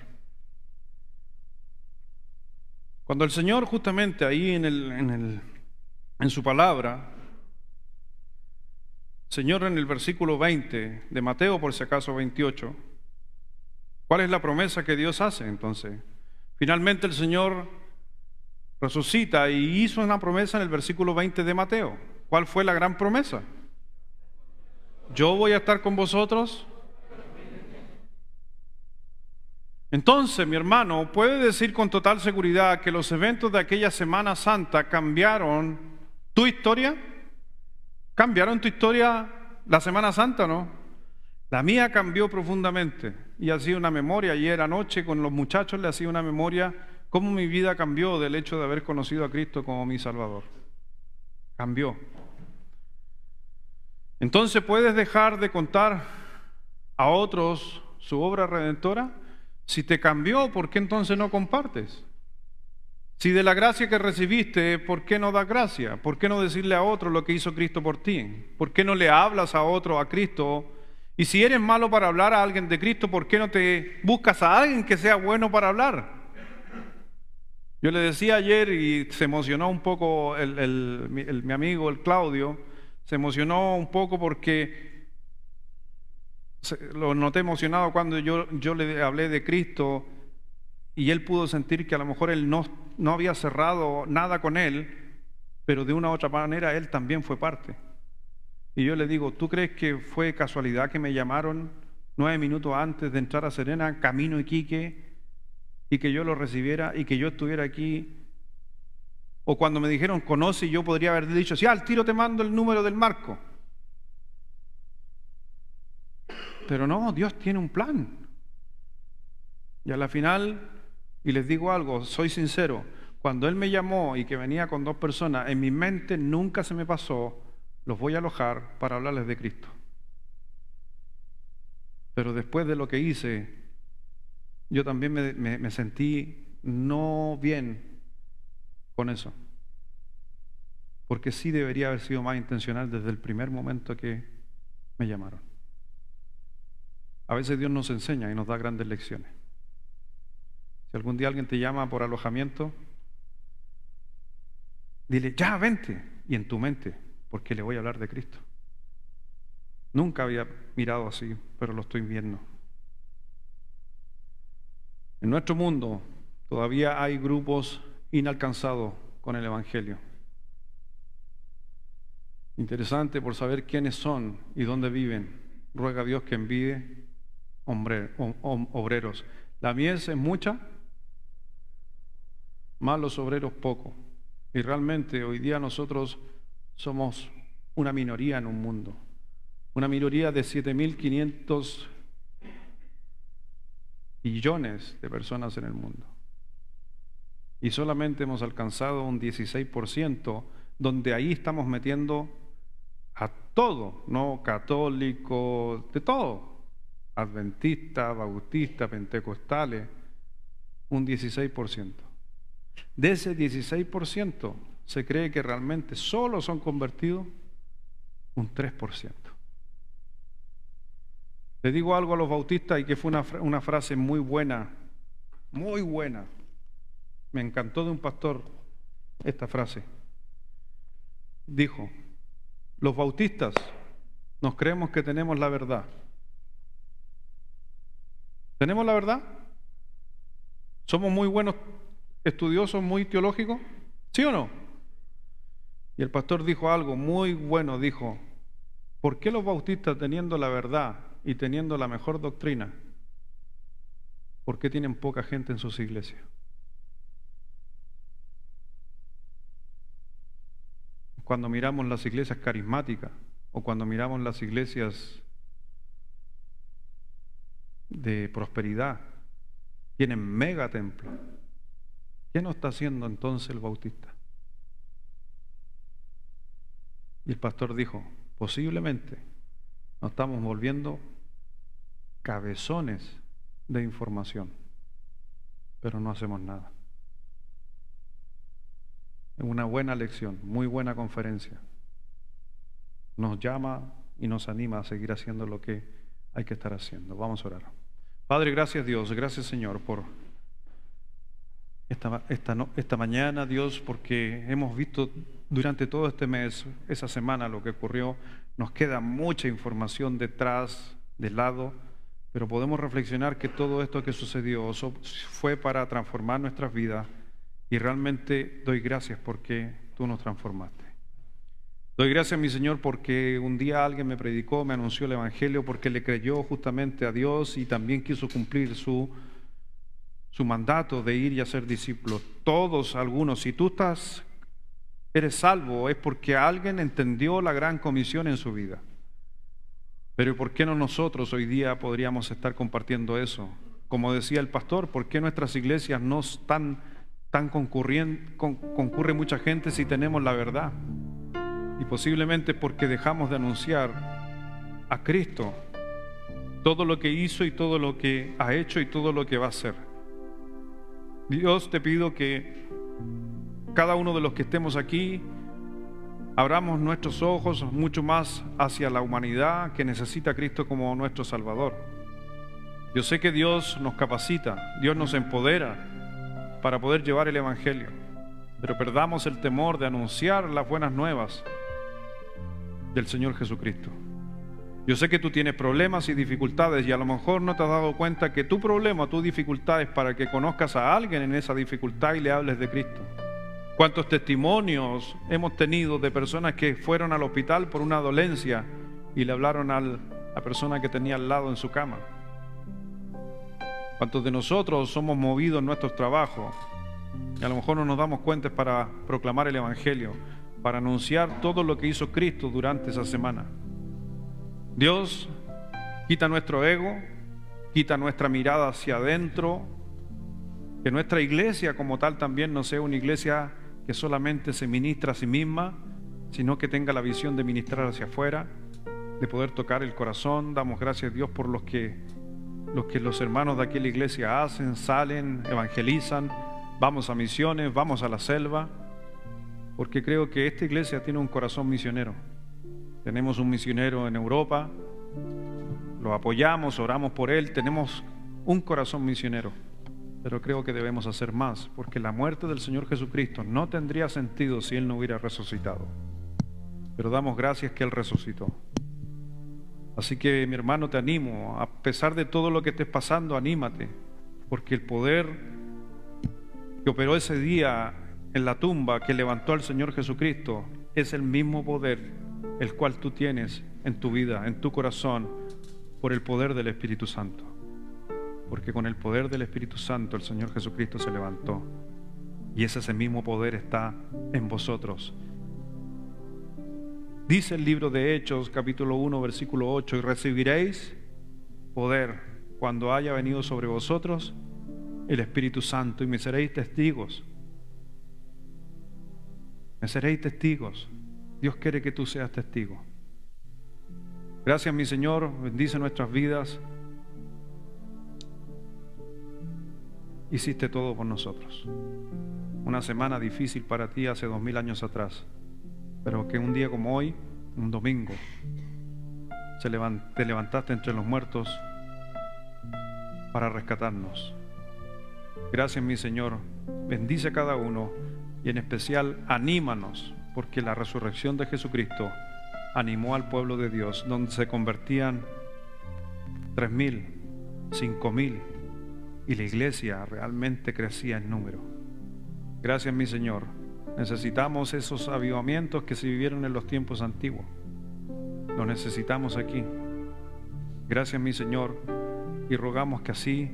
A: Cuando el Señor justamente ahí en su palabra, Señor en el versículo 20 de Mateo, por si acaso 28, ¿cuál es la promesa que Dios hace entonces? Finalmente el Señor resucita y hizo una promesa en el versículo 20 de Mateo. ¿Cuál fue la gran promesa? Yo voy a estar con vosotros. Entonces, mi hermano, ¿puede decir con total seguridad que los eventos de aquella Semana Santa cambiaron tu historia? ¿Cambiaron tu historia la Semana Santa, no? La mía cambió profundamente y hacía una memoria. Ayer anoche con los muchachos le hacía una memoria cómo mi vida cambió del hecho de haber conocido a Cristo como mi Salvador. Cambió. Entonces, ¿puedes dejar de contar a otros su obra redentora? Si te cambió, ¿por qué entonces no compartes? Si de la gracia que recibiste, ¿por qué no das gracia? ¿Por qué no decirle a otro lo que hizo Cristo por ti? ¿Por qué no le hablas a otro, a Cristo? Y si eres malo para hablar a alguien de Cristo, ¿por qué no te buscas a alguien que sea bueno para hablar? Yo le decía ayer y se emocionó un poco mi amigo, el Claudio, se emocionó un poco porque lo noté emocionado cuando yo le hablé de Cristo y él pudo sentir que a lo mejor él no había cerrado nada con él, pero de una u otra manera él también fue parte. Y yo le digo, ¿tú crees que fue casualidad que me llamaron 9 minutos antes de entrar a Serena, camino Iquique, y que yo lo recibiera y que yo estuviera aquí? O cuando me dijeron, conoce, yo podría haber dicho, sí, al tiro te mando el número del Marco. Pero no, Dios tiene un plan. Y a la final, y les digo algo, soy sincero, cuando Él me llamó y que venía con 2 personas, en mi mente nunca se me pasó, los voy a alojar para hablarles de Cristo. Pero después de lo que hice, yo también me sentí no bien con eso. Porque sí debería haber sido más intencional desde el primer momento que me llamaron. A veces Dios nos enseña y nos da grandes lecciones. Si algún día alguien te llama por alojamiento, dile, ya, vente. Y en tu mente, porque le voy a hablar de Cristo. Nunca había mirado así, pero lo estoy viendo. En nuestro mundo todavía hay grupos inalcanzados con el Evangelio. Interesante por saber quiénes son y dónde viven. Ruega a Dios que envíe obreros. La mies es mucha, más los obreros poco. Y realmente hoy día nosotros somos una minoría en un mundo. Una minoría de 7.500 billones de personas en el mundo. Y solamente hemos alcanzado un 16%, donde ahí estamos metiendo a todo, no católico, de todo, adventistas, bautistas, pentecostales, un 16%. De ese 16% se cree que realmente solo son convertidos un 3%. Le digo algo a los bautistas y que fue una frase muy buena, muy buena. Me encantó de un pastor esta frase. Dijo, los bautistas nos creemos que tenemos la verdad. ¿Tenemos la verdad? ¿Somos muy buenos estudiosos, muy teológicos? ¿Sí o no? Y el pastor dijo algo muy bueno, dijo, ¿por qué los bautistas teniendo la verdad y teniendo la mejor doctrina, por qué tienen poca gente en sus iglesias? Cuando miramos las iglesias carismáticas o cuando miramos las iglesias de prosperidad, tienen mega templos. ¿Qué no está haciendo entonces el bautista? Y el pastor dijo, posiblemente nos estamos volviendo cabezones de información, pero no hacemos nada. Es una buena lección, muy buena conferencia. Nos llama y nos anima a seguir haciendo lo que hay que estar haciendo. Vamos a orar. Padre, gracias Dios, gracias Señor por esta mañana, Dios, porque hemos visto durante todo este mes, esa semana, lo que ocurrió. Nos queda mucha información detrás, de lado, pero podemos reflexionar que todo esto que sucedió fue para transformar nuestras vidas. Y realmente doy gracias porque tú nos transformaste. Doy gracias, mi Señor, porque un día alguien me predicó, me anunció el Evangelio, porque le creyó justamente a Dios y también quiso cumplir su mandato de ir y hacer discípulos. Todos, algunos, si tú estás eres salvo es porque alguien entendió la gran comisión en su vida. Pero ¿por qué no nosotros hoy día podríamos estar compartiendo eso? Como decía el pastor, ¿por qué nuestras iglesias no están concurre mucha gente si tenemos la verdad? Y posiblemente porque dejamos de anunciar a Cristo, todo lo que hizo y todo lo que ha hecho y todo lo que va a hacer. Dios, te pido que cada uno de los que estemos aquí abramos nuestros ojos mucho más hacia la humanidad que necesita a Cristo como nuestro Salvador. Yo sé que Dios nos capacita, Dios nos empodera para poder llevar el Evangelio, pero perdamos el temor de anunciar las buenas nuevas del Señor Jesucristo. Yo sé que tú tienes problemas y dificultades y a lo mejor no te has dado cuenta que tu problema, tu dificultad es para que conozcas a alguien en esa dificultad y le hables de Cristo. ¿Cuántos testimonios hemos tenido de personas que fueron al hospital por una dolencia y le hablaron a la persona que tenía al lado en su cama? ¿Cuántos de nosotros somos movidos en nuestros trabajos y a lo mejor no nos damos cuenta para proclamar el Evangelio, para anunciar todo lo que hizo Cristo durante esa semana? Dios, quita nuestro ego, quita nuestra mirada hacia adentro, que nuestra iglesia como tal también no sea una iglesia que solamente se ministra a sí misma, sino que tenga la visión de ministrar hacia afuera, de poder tocar el corazón. Damos gracias a Dios por los que los hermanos de aquí en la iglesia hacen, salen, evangelizan, vamos a misiones, vamos a la selva, porque creo que esta iglesia tiene un corazón misionero. Tenemos un misionero en Europa, lo apoyamos, oramos por él, tenemos un corazón misionero, pero creo que debemos hacer más, porque la muerte del Señor Jesucristo no tendría sentido si Él no hubiera resucitado. Pero damos gracias que Él resucitó. Así que, mi hermano, te animo, a pesar de todo lo que estés pasando, anímate, porque el poder que operó ese día en la tumba, que levantó al Señor Jesucristo, es el mismo poder el cual tú tienes en tu vida, en tu corazón, por el poder del Espíritu Santo. Porque con el poder del Espíritu Santo el Señor Jesucristo se levantó, y ese mismo poder está en vosotros. Dice el libro de Hechos, capítulo 1, versículo 8: y recibiréis poder cuando haya venido sobre vosotros el Espíritu Santo, y me seréis testigos. Me seréis testigos. Dios quiere que tú seas testigo. Gracias, mi Señor, bendice nuestras vidas. Hiciste todo por nosotros. Una semana difícil para ti hace 2000 años atrás, pero que un día como hoy, un domingo, te levantaste entre los muertos para rescatarnos. Gracias, mi Señor, bendice a cada uno y en especial anímanos, porque la resurrección de Jesucristo animó al pueblo de Dios, donde se convertían 3,000, 5,000, y la iglesia realmente crecía en número. Gracias, mi Señor. Necesitamos esos avivamientos que se vivieron en los tiempos antiguos. Los necesitamos aquí. Gracias, mi Señor, y rogamos que así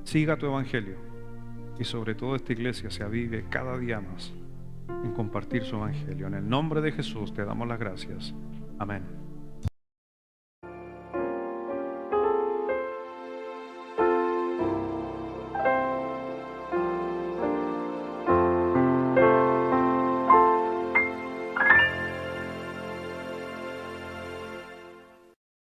A: siga tu evangelio y sobre todo esta iglesia se avive cada día más en compartir su evangelio. En el nombre de Jesús te damos las gracias. Amén.